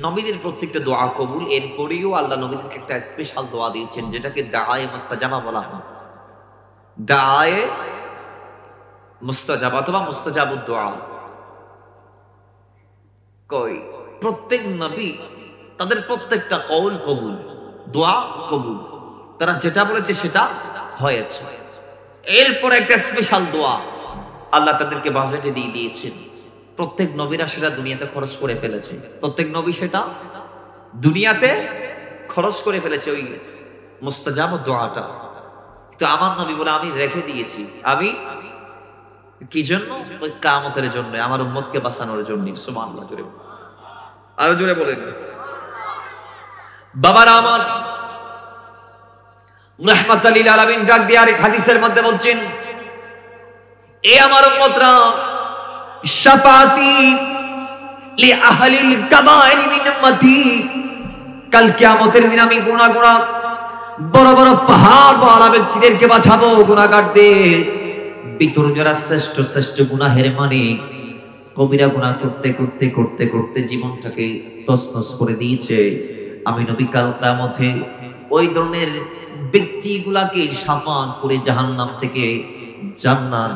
নবীদের প্রত্যেকটা দোয়া কবুল, এরপরেও আল্লাহ নবীদেরকে একটা স্পেশাল দোয়া দিয়েছেন, যেটাকে দায়ে মুস্তাজাবা বলা হয়। দায়ে মুস্তাজাবা অথবা মুস্তাজাবুদ দোয়া। কই প্রত্যেক নবী তাদের প্রত্যেকটা কওল কবুল, দোয়া কবুল, তারা যেটা বলেছে সেটা হয়েছে। এরপর একটা স্পেশাল দোয়া আল্লাহ তাদেরকে বাজেটে দিয়ে দিয়েছেন। প্রত্যেক নবীরা সেটা দুনিয়াতে খরচ করে ফেলেছে, প্রত্যেক নবী সেটা দুনিয়াতে খরচ করে ফেলেছে, ওই মুস্তাজাব দোয়াটা। তো আমার নবী বলে আমি রেখে দিয়েছি, আমি কি জন্য? ওই কিয়ামতের জন্য, আমার উম্মতকে বাঁচানোর জন্য। সুবহানাল্লাহ। জোরে আরো জোরে বলেন। বাবারা আমার, রাহমাতাল লিল আলামিন ডাক দিয়ে আরেক হাদিসের মধ্যে বলছেন, এ আমার উম্মতরা, শাফাআতি লি আহলিল কাবাইর মিন উম্মতি, কাল কিয়ামতের দিন আমি গুনাহ বড় বড় পাহাড় ওয়ালা ব্যক্তিদেরকে বাঁচাবো, গুনাহগারদের ভিতর যারা শ্রেষ্ঠ শ্রেষ্ঠ গুনাহের মালিক, কবিরা গুনাহ করতে করতে করতে করতে জীবনটাকে তছনছ করে দিয়েছে, আমি নবী কাল কিয়ামতে ওই ধরনের ব্যক্তিগুলাকে শাফাআত করে জাহান্নাম থেকে জান্নাত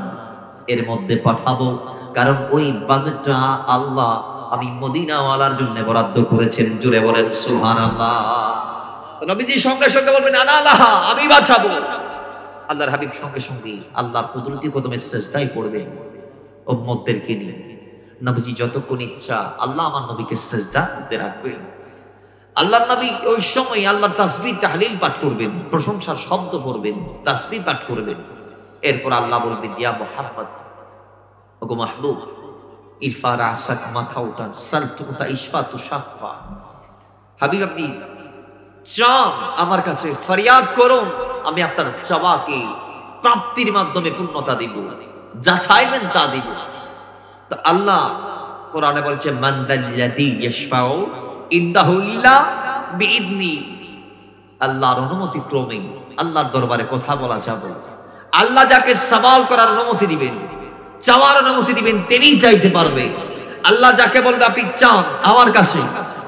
এর মধ্যে পাঠাবো। কারণ ওই বাজেটটা আল্লাহ আমি মদিনাওয়ালার জন্য বরাদ্দ করেছেন। জুড়ে বলেন সুবহানাল্লাহ। নবীজি সঙ্গে সঙ্গে বলবেন আনা লাহা, আমি বাঁচাবো। আল্লাহর হাবিব সঙ্গে সঙ্গে আল্লাহর কুদরতি কদমে সিজদায় পড়বেন উম্মতদেরকে নিয়ে। নবীজি যতক্ষণ ইচ্ছা আল্লাহ আমার নবীকে সিজদা করতে রাখবেন। আল্লাহর নবী ওই সময় আল্লাহর তাসবিহ তাহলিল পাঠ করবেন, প্রশংসার শব্দ পড়বেন, তাসবিহ পাঠ করবেন। এরপর আল্লাহ বলবেন ইয়া মুহাম্মদ, ওগো মাহবুব, ইরফা রাসাক, মাথা উঠান, সাল তুতা ইশফা তুশাফা। হাবিব আপনি চান আমার কাছে, ফরিয়াদ করুন, আমি আপনার চাওয়াকে প্রাপ্তির মাধ্যমে পূর্ণতা দিব, যা চাইবেন তা দিব। তো আল্লাহ কোরআনে বলছে মান যাল্লাযী ইয়াশফাউ ইনদাহু ইল্লা বিইذনি, আল্লাহর অনুমতি ক্রমে আল্লাহর দরবারে কথা বলা যাবে। আল্লাহ যাকে সওয়াল করার অনুমতি দিবেন, চাওয়ার অনুমতি দিবেন, তিনিই চাইতে পারবে। আল্লাহ যাকে বলবে আপনি চান আমার কাছে,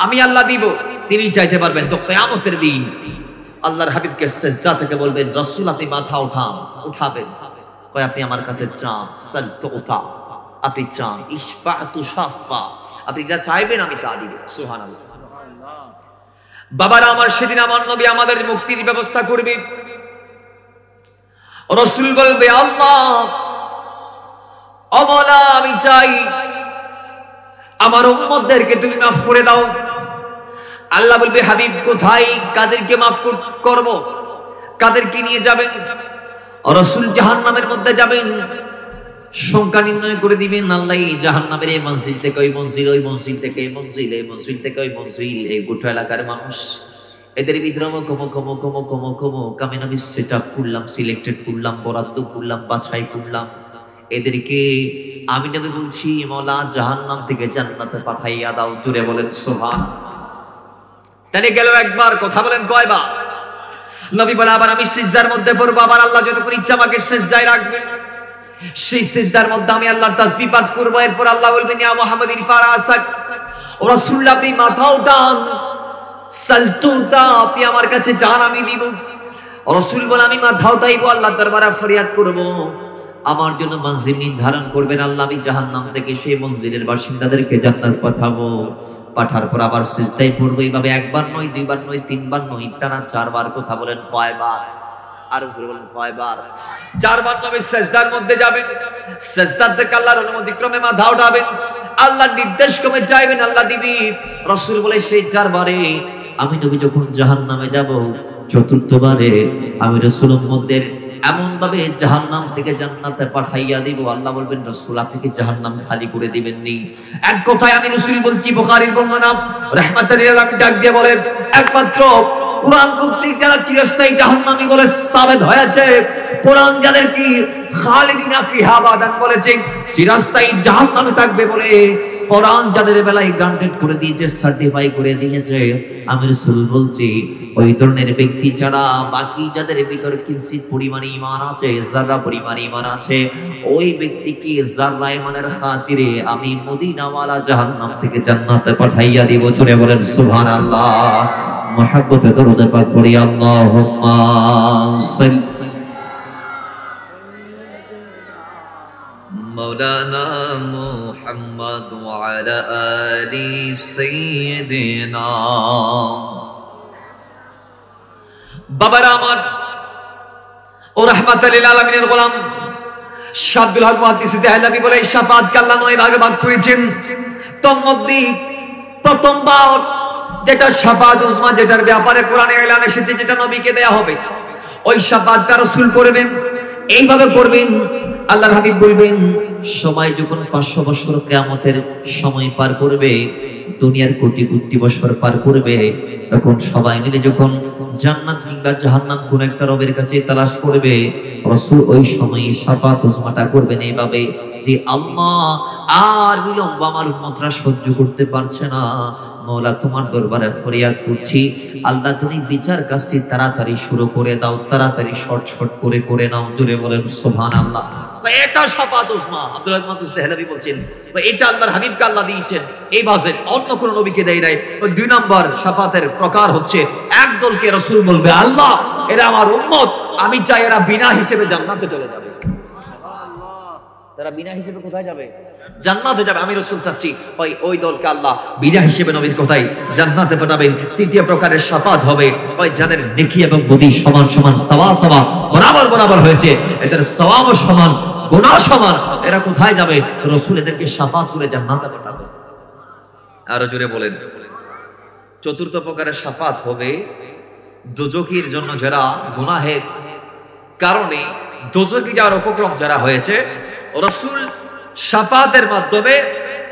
আমি আল্লাহ দিব, তিনি চাইতে পারবেন। তো কিয়ামতের দিন আল্লাহর হাবিবকে সিজদা থেকে বলবেন রাসূল আপনি মাথা উঠান, উঠাবেন, কয় আপনি আমার কাছে চান, সাল তুতা, আপনি চান, ইশফা তুশাফা, আপনি যা চাইবেন আমি তা দিব। সুবহানাল্লাহ। বাবারা আমার, সেদিন আমার নবী আমাদের মুক্তির ব্যবস্থা করবে। রাসূল বলবে আল্লাহ ও মাওলা, আমি চাই আমার উম্মতদেরকে তুমি মাফ করে দাও। আল্লাহ বলবে হাবিব কোথায়, কাদেরকে মাফ করব, কাদেরকে নিয়ে যাবেন? রাসূল জাহান্নামের মধ্যে যাবেন, সংখ্যা নির্ণয় করে দিবেন। আল্লাহ জাহান্নামের এই মঞ্জিল থেকে ওই মঞ্জিল, ওই মঞ্জিল থেকে এই মঞ্জিল, এই মঞ্জিল থেকে ওই মঞ্জিল, এই গোটা এলাকার মানুষ, এদের ভিতরে আমি নবী সেটআপ করলাম, সিলেক্টেড করলাম, বরাদ্দ করলাম, বাছাই করলাম। এদেরকে আমি নবী বলছি মাওলা জাহান্নাম থেকে জান্নাতে পাঠাইয়া দাও। জুড়ে বলেন সুবহান। তাহলে গেল একবার, কথা বলেন কয়বার? নবী বলে আবার আমি সিজদার মধ্যে পড়বো, আবার আল্লাহ যতক্ষণ ইচ্ছা আমাকে সিজদায় রাখবে। সেই সিজদার মধ্যে আমি আল্লাহর তাসবিহ পাঠ করব। এরপর আল্লাহ বলবেন ইয়া মুহাম্মদ ইরফা রাসাক, ও রাসূলুল্লাহ আপনি মাথা উঠান, সালতুতা আপনি আমার কাছে যান আমি দিব। রাসূল বলে আমি মাথা উঠাইবো, আল্লাহর দরবারে ফরিয়াদ করব, আমার জন্য মঞ্জিল নির্ধারণ করবেন আল্লাহ, আমি জাহান্নাম থেকে সেই মঞ্জিলের বাসিন্দাদেরকে জান্নাত পাঠাবো। পাঠার পর আবার সিজদায় পড়বো। এইভাবে একবার নয়, দুইবার নয়, তিনবার নয়, টানা চারবার। কথা বলেন কয়বার? আর জোরে বলেন কয়বার? চারবার নবী সিজদার মধ্যে যাবেন, সিজদা থেকে আল্লাহর অনুমতি ক্রমে মাথা উঠাবেন, আল্লাহর নির্দেশ ক্রমে চাইবেন, আল্লাহ দিবি। রাসূল বলে সেই চারবারে আমি নবী যখন জাহান্নামে যাব, চতুর্থবারে আমি রাসূল উম্মতদের এমন ভাবে জাহান্নাম থেকে জান্নাতে পাঠাইয়া দিব, আল্লাহ বলবেন রাসূল আপনি কি জাহান্নাম খালি করে দিবেন নি? এক কথায় আমি রাসূল বলছি, বুখারীর বর্ণনা, রাহমাতুল লিল আলামিন ডাক দিয়ে বলেন একমাত্র কোরআন কর্তৃক যারা চিরস্থায়ী জাহান্নামী বলে সাবেত হয়েছে, কোরআন যাদের কি খালিদিনা ফিহা আবাদান বলেছে, চিরস্থায়ী জাহান্নামে থাকবে বলে কোরআন যাদের বেলায় গ্রান্টেড করে দিয়েছে, সার্টিফাই করে দিয়েছে, আমি রাসূল বলছি ওই ধরনের ব্যক্তি ছাড়া বাকি যাদের ভিতর কিঞ্চিত পরিমাণ ঈমান আছে, যারা পরিমাণ ঈমান আছে, ওই ব্যক্তিকে যারা ঈমানের খাতিরে আমি মদিনাওয়ালা জাহান্নাম থেকে জান্নাতে পাঠাইয়া দিব। জোরে বলেন সুবহানাল্লাহ। মহব্বতে দরুদ পাক পড়ি, আল্লাহুম্মা সাল্লি মাওলানা মুহাম্মদ ওয়া আলা আলি সাইয়্যিদিনা। বাবারা আমার ও রাহমাতুল লিল আলামিনের গোলাম শাব্দুল হক মুহাদ্দিস দেহলভী বলে শাফাআতকে আল্লাহ 9 ভাগে ভাগ করেছেন। তন্মধ্যে প্রথম ভাগ যেটা শাফাআত উজমা, যেটার ব্যাপারে কোরআনে এলান এসেছে, যেটা নবীকে দেয়া হবে, ওই শাফাআতটা রাসূল করবেন। এইভাবে করবেন, আল্লাহর হাবিব বলবেন সময় যখন 500 বছর কিয়ামতের সময় পার করবে, দুনিয়ার কোটি কোটি বছর পার করবে, তখন সবাই মিলে যখন জান্নাত কিংবা জাহান্নাম কোন একটা রবের কাছে তালাশ করবে, রাসূল ওই সময় শাফাআত উজমাটা করবেন এইভাবে যে আল্লাহ আর বিলম্ব আমার উম্মতরা সহ্য করতে পারছে না, মওলা তোমার দরবারে ফরিয়াদ করছি, আল্লাহ তুমি বিচার কাজটি তাড়াতাড়ি শুরু করে দাও, তাড়াতাড়ি শর্ট করে নাও। জোরে বলেন সুবহানাল্লাহ। এটা শাফাআত উজমা। আব্দুল্লাহ ইবনে মাসউদ দেহলভী বলছেন এটা আল্লাহর হাবিবকে আল্লাহ দিয়েছেন, এই বাজেট অন্য কোন নবীকে দেয় নাই। ওই 2 নম্বর শাফাআতের প্রকার হচ্ছে একদলকে রাসূল বলবে আল্লাহ এরা আমার উম্মত, আমি চাই এরা বিনা হিসেবে জান্নাতে চলে যাবে। তারা বিনা হিসেবে কোথায় যাবে? জান্নাতে যাবে। আমি রাসূল চাচ্ছি ওই দলকে আল্লাহ বিনা হিসেবে নবীর কথাই জান্নাতে পাঠাবেন। তৃতীয় প্রকারের শাফাআত হবে ওই যাদের নেকি এবং বদি সমান সমান সওয়া বরাবর হয়েছে, এদের সওয়াবও সমান, গুনাহ সমান, এরা কোথায় যাবে? রাসূল এদেরকে শাফাআত করে জান্নাতে পাঠাবে। আরো জোরে বলেন। চতুর্থ প্রকারের শাফাআত হবে দোজখীর জন্য, যারা গুনাহের কারণে দোজখী যাওয়ার উপক্রম যারা হয়েছে, রাসূল শাফাআতের মাধ্যমে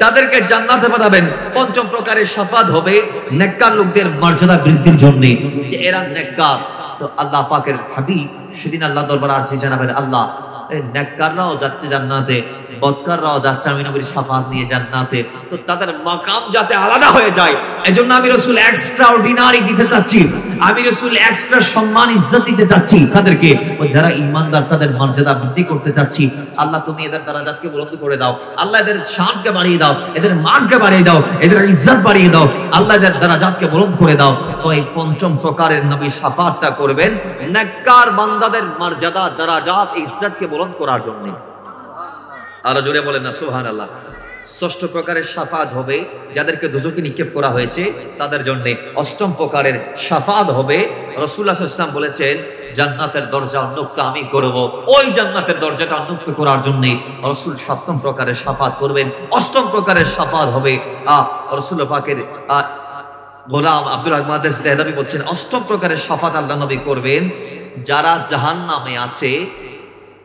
তাদেরকে জান্নাতে পাঠাবেন। পঞ্চম প্রকারের শাফাআত হবে নেককার লোকদের মর্যাদা বৃদ্ধির জন্য, যে এরা নেককার। তো আল্লাহ পাকের হাবিব সেদিন আল্লাহ দরবারে আরজি জানাবেন আল্লাহ এই নেককাররাও যাচ্ছে জান্নাতে, বদকাররাও যাচ্ছে আমি নবীর শাফাআত নিয়ে জান্নাতে, তো তাদের মাকাম যাতে আলাদা হয়ে যায়, এজন্য আমি রাসূল এক্সট্রা অর্ডিনারি দিতে চাচ্ছি, আমি রাসূল এক্সট্রা সম্মান ইজ্জত দিতে চাচ্ছি তাদেরকে, যারা ঈমানদার তাদের মর্যাদা বৃদ্ধি করতে চাচ্ছি। আল্লাহ তুমি এদের দারাজাতকে বুলন্দ করে দাও, আল্লাহ এদের শানকে বাড়িয়ে দাও, এদের মানকে বাড়িয়ে দাও, এদের ইজ্জত বাড়িয়ে দাও, আল্লাহ এদের দারাজাতকে বুলন্দ করে দাও। তো এই পঞ্চম প্রকারের নবী শাফাআতটা করবেন নেককার বান্দাদের মর্যাদা, দারাজাত, ইজ্জতকে বুলন্দ করার জন্য। আরো জোরে বলেন না সুবহানাল্লাহ। ষষ্ঠ প্রকারের শাফাআত হবে যাদেরকে দোজখে নিক্ষেপ করা হয়েছে তাদের জন্য। অষ্টম প্রকারের শাফাআত হবে রাসূলুল্লাহ সাল্লাল্লাহু আলাইহি ওয়াসাল্লাম বলেছেন জান্নাতের দরজা উন্মুক্ত আমি করব, ওই জান্নাতের দরজাটা উন্মুক্ত করার জন্য রাসূল সপ্তম প্রকারের শাফাআত করবেন। অষ্টম প্রকারের শাফাআত হবে রাসূলুল্লাহ পাকের গোলাম আব্দুল্লাহ ইবনে মাসউদ দেহলভী বলছেন অষ্টম প্রকারের শাফাআত আল্লাহ নবী করবেন যারা জাহান্নামে আছে,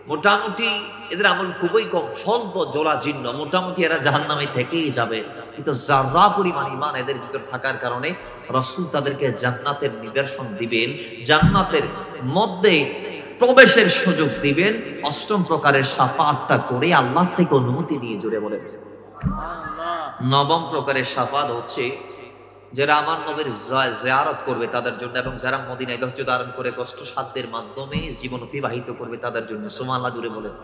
মোটামুটি এদের আমল খুবই কম, স্বল্প জলাজীর্ণ, মোটামুটি এরা জাহান্নামে থেকেই যাবে, কিন্তু যারা পরিমাণ ঈমান এদের ভিতর থাকার কারণে রাসূল তাদেরকে জান্নাতের নিদর্শন দিবেন, জান্নাতের মধ্যে প্রবেশের সুযোগ দিবেন। অষ্টম প্রকারের শাফাআতটা করে আল্লাহ থেকে অনুমতি নিয়ে, জোরে বলে। নবম প্রকারের শাফাআত হচ্ছে যারা আমার নবীর জিয়ারত করবে তাদের জন্য, এবং যারা মদিনায় ধৈর্য ধারণ করে কষ্ট সাধ্যের মাধ্যমে জীবন অতিবাহিত করবে তাদের জন্য। সুবহানাল্লাহ জুড়ে বলেন।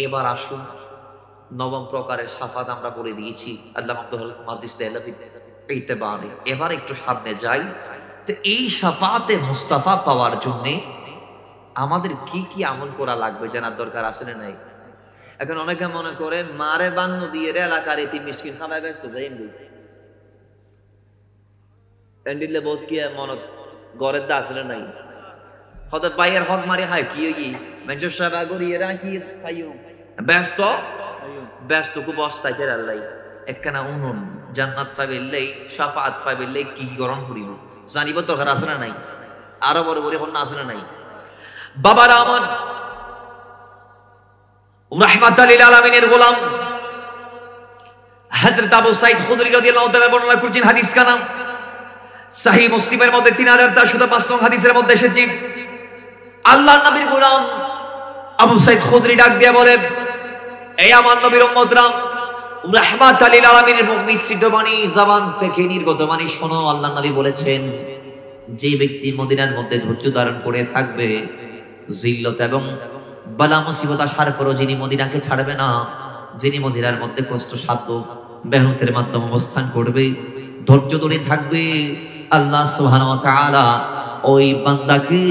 এবার আসুন, নবম প্রকারের শাফাত আমরা বলে দিয়েছি। আল্লাহ আব্দুল মাহদিস দেহলভী ইত্তেবারে। এবার একটু সামনে যাই। তো এই শাফাতে মুস্তাফা পাওয়ার জন্য আমাদের কি কি আমল করা লাগবে জানার দরকার আছে না নাই? এখন অনেকে মনে করে মারে বান্ন দিয়ে এলাকার এটি মিসকিন খাবাই ব্যস্ত যাই এন্ডিলে বহুত কি মনত গড়ের দা আসলে নাই হয়তো বাইয়ের হক মারি খায় কি কি মেঞ্চর সাহেব আগরি এরা কি খাইও ব্যস্ত ব্যস্ত খুব অবস্থায় আল্লাহ একখানা উনুন জান্নাত পাইবেলাই শাফাত পাইবেলাই কি গরম করিব জানিব দরকার আছে না নাই? আরো বড় বড় এখন আছে না নাই? বাবারা আমার, রাহমাতাল লিল আলামিনের গোলাম হযরত আবু সাঈদ খুদরি রাদিয়াল্লাহু তাআলা বর্ণনা করেছেন। হাদিস কানা সহিহ মুসলিমের মধ্যে 3405 নং হাদিসের মধ্যে এসেছে, আল্লাহর নবীর গোলাম আবু সাঈদ খুদরি ডাক দিয়ে বলে, এই আমার নবীর উম্মতরা, রাহমাতাল লিল আলামিনের মিশ্রিত বাণী, জবান থেকে নির্গত বাণী শোনো। আল্লাহর নবী বলেছেন, যে ব্যক্তি মদিনার মধ্যে ধৈর্য ধারণ করে থাকবে, জিল্লত এবং বালা মুসিবত আসার পরও যিনি মদিনাকে ছাড়বে না, যিনি মদিনার মধ্যে কষ্ট সাধ্য মেহনতের মাধ্যমে অবস্থান করবে, ধৈর্য ধরে থাকবে, আল্লাহ সুবহানাহু ওয়া তাআলা ওই বান্দাকে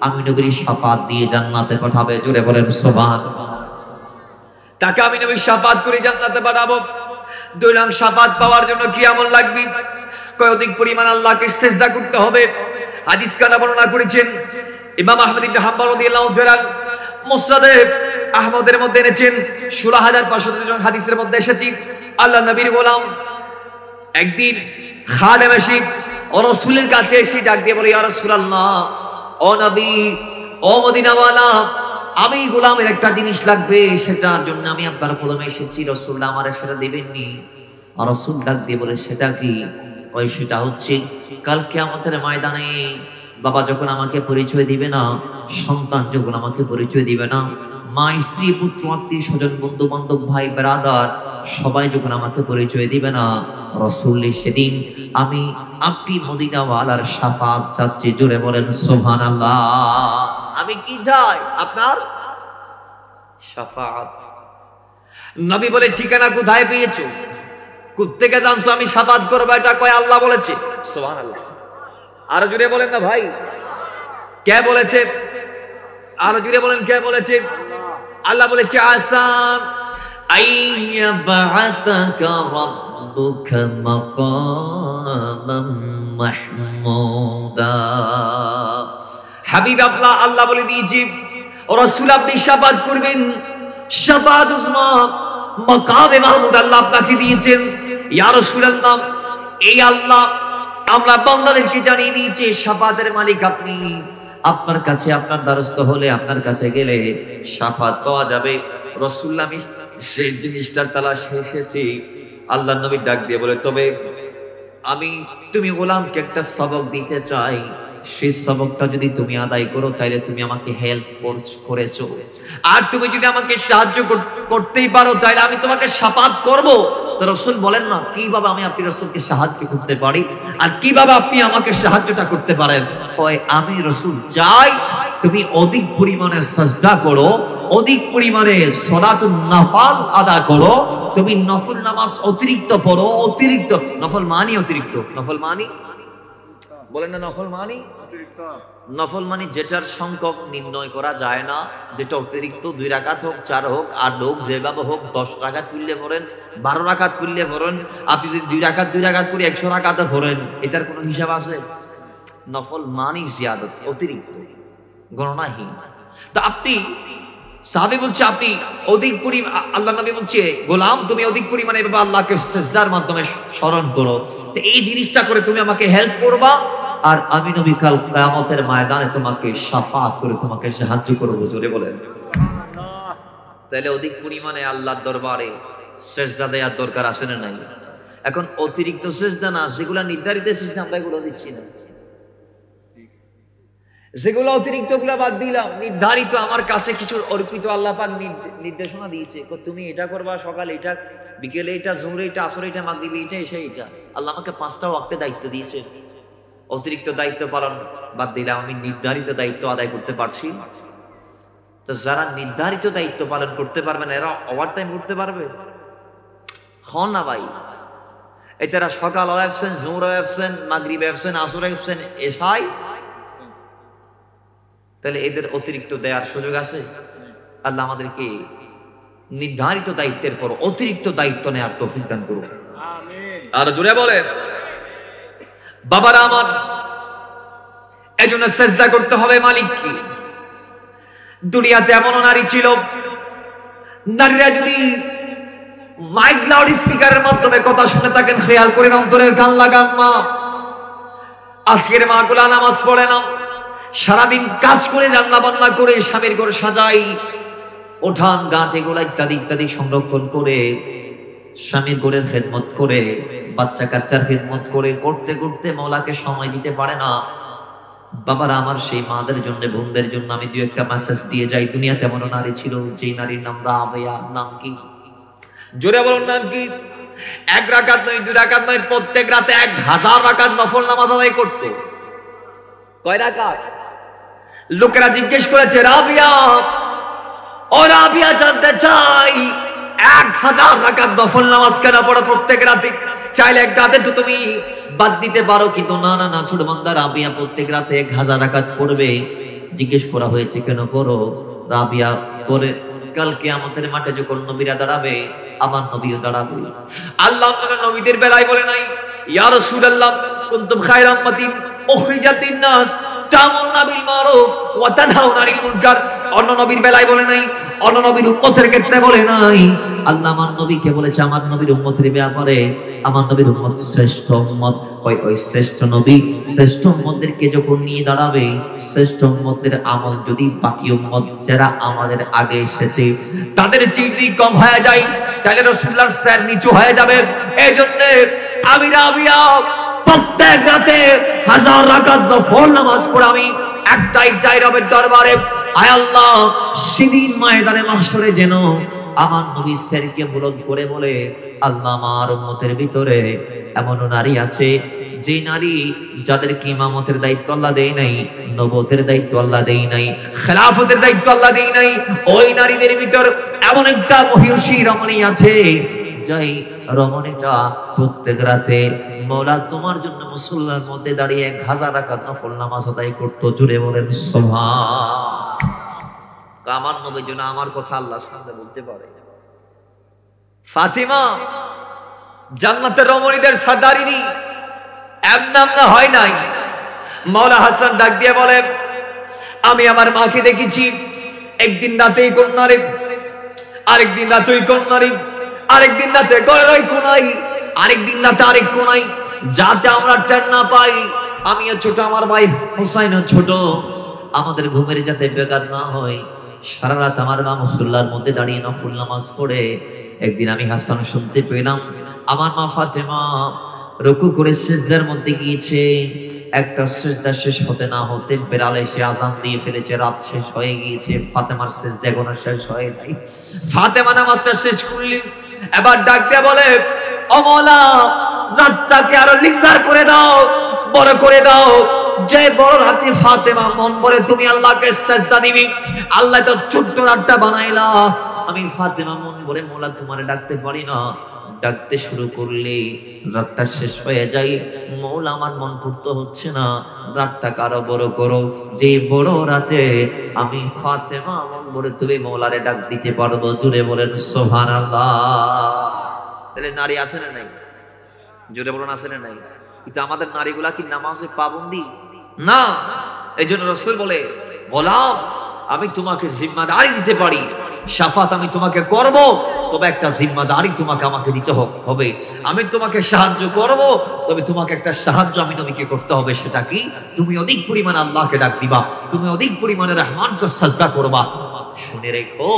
আমি নবীর শাফাত দিয়ে জান্নাতে পাঠাবে। জোরে বলেন সুবহানাল্লাহ। তাকে আমি নবীর শাফাত করে জান্নাতে পাঠাবো। 2 নং শাফাত পাওয়ার জন্য কি আমল লাগবে? কয়দিক পরিমাণ আল্লাহকে সিজদা করতে হবে। হাদিস কানা বর্ণনা করেছেন ইমাম আহমদ ইবনে হাম্বল রাদিয়াল্লাহু তাআলা মুসনাদে আহমদের মধ্যে এনেছেন 16500 হাদিসের মধ্যে এসেছে, আল্লাহ নবীর গোলাম একদিন খাদেম এসে রাসূলের কাছে এসে ডাক দিয়ে বলে, ইয়া রাসূলুল্লাহ, ও নবী, ও মদিনাওয়ালা, আমি গোলামের একটা জিনিস লাগবে, সেটার জন্য আমি আপনার প্রথমে এসেছি, রাসূল আমার সেটা দিবেননি? আর রাসূল ডাক দিয়ে বলে, সেটা কি? ওই সেটা হচ্ছে কাল কিয়ামতের ময়দানে বাবা যখন আমাকে পরিচয় দিবে না, সন্তান যখন আমাকে পরিচয় দিবে না, মা, স্ত্রী, পুত্র, আত্মীয় স্বজন, বন্ধু বান্ধব, ভাই ব্রাদার সবাই যখন আমাকে পরিচয় দিবে না, রাসূল সেদিন আমি আপনি মদিনাওয়ালার শাফাত চাচ্ছি। জোরে বলেন সুবহানাল্লাহ। আমি কি চাই? আপনার শাফাত। নবী বলে, ঠিকানা কোথায় পেয়েছো? কোত্থেকে জানছো আমি শাফাত করব? এটা কয় আল্লাহ বলেছে। সুবহানাল্লাহ। আরো জোরে বলেন না ভাই, কে বলেছে? আরো জোরে বলেন, কে বলেছে? আল্লাহ বলেছে, আসা আইয়াবাতাকা রাব্বুকা মাকামান মাহমুদা। হাবিব আল্লাহ বলে দিয়েছি, রাসূল আপনি শাফাত করবেন, শাফাত উসমা মাকামে মাহমুদ আল্লাহ আপনাকে দিয়েছেন। ইয়া রাসূলুল্লাহ, এই আল্লাহ আমরা বান্দাদেরকে জানিয়ে দিয়েছে শাফাতের মালিক আপনি। আপনার কাছে, আপনার দ্বারস্থ হলে, আপনার কাছে গেলে শাফাত পাওয়া যাবে। রাসূলুল্লাহ আমি সেই জিনিসটার তালাশে এসেছি। আল্লাহ নবী ডাক দিয়ে বলে, তবে তুমি গোলামকে একটা সবক দিতে চাই, সেই সবকটা যদি তুমি আদায় করো তাহলে তুমি আমাকে হেল্প করেছো, আর তুমি যদি আমাকে সাহায্য করতেই পারো তাহলে আমি তোমাকে শাফাত করব। রাসূল বলেন না, কিভাবে আমি আপনি রাসূলকে সাহায্য করতে পারি আর কিভাবে আপনি আমাকে সাহায্যটা করতে পারেন? কয়, আমি রাসূল চাই তুমি অধিক পরিমাণে সাজদা করো, অধিক পরিমাণে সালাতুন নফল আদা করো, তুমি নফল নামাজ অতিরিক্ত পড়ো। অতিরিক্ত নফল মানি, অতিরিক্ত নফল মানি বলেন না, নফল মানি নফল মানি যেটার সংখ্যক নির্ণয় করা যায় না, যেটা অতিরিক্ত 2 রাকাত হোক, 4 হোক, 8 হোক, যেভাবে হোক, 10 রাকাত তুললে পড়েন, 12 রাকাত তুললে পড়েন, আপনি যদি 2 রাকাত করে 100 রাকাতে পড়েন, এটার কোনো হিসাব আছে? নফল মানি জিয়াদত, অতিরিক্ত, গণনাহীন। তা আপনি, সাহাবী বলছে, আপনি অধিক পরিমাণ, আল্লাহ নবী বলছে, গোলাম তুমি অধিক পরিমাণে এভাবে আল্লাহকে সিজদার মাধ্যমে স্মরণ করো, তো এই জিনিসটা করে তুমি আমাকে হেল্প করবা, আর আমি নবী কাল কিয়ামতের ময়দানে তোমাকে শাফাত করে তোমাকে সাহায্য করব। জোরে বলেন সুবহানাল্লাহ। তাহলে অধিক পরিমাণে আল্লাহর দরবারে সিজদা দেওয়ার দরকার আছে না নাই? এখন অতিরিক্ত সিজদা না, যেগুলো নির্ধারিত সিজদা আমরা এগুলো দিচ্ছি না। যেগুলো অতিরিক্ত গুলা বাদ দিলাম, নির্ধারিত আমার কাছে কিছু অর্পিত আল্লাহ পাক নির্দেশনা দিয়েছে, তুমি এটা করবা, সকালে এটা, বিকেলে এটা, জোহরে এটা, আসরে এটা, মাগরিবে এটা, এসে এটা। আল্লাহ আমাকে 5টা ওয়াক্তে দায়িত্ব দিয়েছে। অতিরিক্ত দায়িত্ব পালন বাদ দিলাম, আমি নির্ধারিত দায়িত্ব আদায় করতে পারছি। তো যারা নির্ধারিত দায়িত্ব পালন করতে পারবে না, এরা ওভার টাইম করতে পারবে? হন না ভাই। এরা সকাল অ্যাবসেন্ট, জোহর অ্যাবসেন্ট, মাগরিব অ্যাবসেন্ট, আসর অ্যাবসেন্ট, এশাই। তাহলে এদের অতিরিক্ত দেওয়ার সুযোগ আছে? আল্লাহ আমাদেরকে নির্ধারিত দায়িত্বের পর অতিরিক্ত দায়িত্ব নেওয়ার তৌফিক দান করুন। আমিন। আর জোরে বলেন। বাবারা আমার, এজন্য সেজদা করতে হবে মালিককে। দুনিয়াতে এমন নারী ছিল, নারীরা যদি মাইক লাউড স্পিকারের মাধ্যমে কথা শুনে থাকেন, খেয়াল করেন, অন্তরের গান লাগান। মা, আজকের মা গুলা নামাজ পড়ে না, সারাদিন কাজ করে, রান্না বান্না করে, স্বামীর ঘর সাজাই, ওঠান গাঁটে গোলা ইত্যাদি ইত্যাদি সংরক্ষণ করে, স্বামীর ঘরের খেদমত করে, বাচ্চা কাচ্চার খেদমত করে, করতে করতে মওলাকে সময় দিতে পারে না। বাবারা আমার, সেই মাদের জন্য, বোনদের জন্য আমি 2-1টা মেসেজ দিয়ে যাই। দুনিয়াতে এমন নারী ছিল, যেই নারীর নাম রাবেয়া। নাম কি? জোরে বলুন, নাম কি? 1 রাকাত নয়, 2 রাকাত নয়, প্রত্যেক রাতে 1000 রাকাত নফল নামাজ আদায় করত। কয় রাকাত? লোকেরা জিজ্ঞেস করেছে, রাবিয়া, ও রাবিয়া, জানতে চাই 1000 রাকাত নফল নামাজ কেন পড়ো প্রত্যেক রাতে? চাইলে এক রাতে তো তুমি বাদ দিতে পারো, কিন্তু না না না, ছোট বান্দা রাবিয়া প্রত্যেক রাতে 1000 রাকাত পড়বে। জিজ্ঞেস করা হয়েছে, কেন পড়ো? রাবিয়া পরে কাল কিয়ামতের মাঠে যখন নবীরা দাঁড়াবে, আমার নবীও দাঁড়াবে। আল্লাহ নবীদের বেলায় বলে নাই, ইয়া রাসূলুল্লাহ কুনতুম খায়রা উম্মাতিন উখরিজাত লিন-নাস তা'মুরুনা বিল মারুফ ওয়া তানহাউনা আনিল মুনকার। অন্য নবীর বেলায় বলে নাই, অন্য নবীর উম্মতের ক্ষেত্রে বলে নাই। আল্লাহ আমার নবীকে বলেছে, আমার নবীর উম্মতের ব্যাপারে, আমার নবীর উম্মত শ্রেষ্ঠ উম্মত। ওই শ্রেষ্ঠ নবী শ্রেষ্ঠ উম্মতদেরকে যখন নিয়ে দাঁড়াবে, শ্রেষ্ঠ উম্মতের আমল যদি বাকি উম্মত যারা আমাদের আগে এসেছে তাদের চিঠি কম হয়ে যায়, তাহলে রাসূলুল্লাহর স্যার নিচু হয়ে যাবে। এইজন্য আমি রাবিয়া প্রত্যেক রাতে 1000 রাকাত নফল নামাজ পড়ে আমি একটাই চাই রবের দরবারে, আয় আল্লাহ, সেদিন ময়দানে মাহশরে যেন আমার নবী স্যারকে বুলন্দ করে বলে, আল্লাহ, আমার উম্মতের ভিতরে এমন নারী আছে, যে নারী যাদেরকে ইমামতের দায়িত্ব আল্লাহ দেয় নাই, নবুয়তের দায়িত্ব আল্লাহ দেয় নাই, খেলাফতের দায়িত্ব আল্লাহ দেয় নাই, ওই নারীদের ভিতর এমন একটা মহিষী রমণী আছে, যাই রমণীটা প্রত্যেক রাতে মওলা তোমার জন্য মুসল্লার মধ্যে দাঁড়িয়ে 1000 রাকাত নফল নামাজ আদায় করতো। জুড়ে বলেন সুবহান। আমার নবীর জন্য আমার কথা আল্লাহর সামনে বলতে পারে। ফাতিমা জান্নাতের রমণীদের সর্দারিনী, এর নাম না হয় নাই। মাওলা হাসান ডাক দিয়ে বলে, আমি আমার মাকে দেখেছি, একদিন রাতে কোন নারী, আরেকদিন রাতে কোন নারী, আরেকদিন রাতে গয়রাই কোনাই, আরেকদিন রাতে আরেক কোনাই, যাতে আমরা টের না পাই। আমিও ছোট, আমার ভাই হুসাইনও ছোট, আমাদের ঘুমের যাতে ব্যাঘাত না হয়। সারা রাত আমার মা মুসল্লার মধ্যে দাঁড়িয়ে নফল নামাজ পড়ে। একদিন আমি হাসান শুনতে পেলাম, আমার মা ফাতেমা রুকু করে সিজদার মধ্যে গিয়েছে। একটা সিজদা শেষ হতে না হতে বেলাল এসে আযান দিয়ে ফেলেছে, রাত শেষ হয়ে গিয়েছে। ফাতেমার সিজদা এখনো শেষ হয় নাই। ফাতেমা নামাজটা শেষ করলেন, এবার ডাক দিয়ে বলে, ও মওলা, রাতটাকে আরো লিঙ্গার করে দাও, বড় করে দাও। যে বড় রাতে ফাতেমা মন ভরে তুমি আল্লাহকে সিজদা দিবি, আল্লাহ তো ছোট্ট রাতটা বানাইলা। আমি ফাতেমা মন ভরে মওলা তোমারে ডাকতে পারি না। ডাকতে শুরু করলে রাতটা শেষ হয়ে যায়। মওলা আমার মন পূর্ত হচ্ছে না, রাতটা কারো বড় করো, যে বড় রাতে আমি ফাতেমা মন ভরে তুমি মওলারে ডাক দিতে পারবো। জুড়ে বলেন সুবহানাল্লাহ। তাহলে নারী আছে না নাই? জুড়ে বলেন আছে না নাই? কিন্তু আমাদের নারীগুলা কি নামাজে পাবন্দি না? এই জন্য রাসূল বলে, গোলাম, আমি তোমাকে জিম্মাদারি দিতে পারি, শাফাত আমি তোমাকে করব, তবে একটা জিম্মাদারি তোমাকে আমাকে দিতে হবে। আমি তোমাকে সাহায্য করব, তবে তোমাকে একটা সাহায্য আমি নবীকে করতে হবে। সেটা কি? তুমি অধিক পরিমাণে আল্লাহকে ডাক দিবা, তুমি অধিক পরিমাণে রহমানকে সাজদা করবা। শুনে রেখো,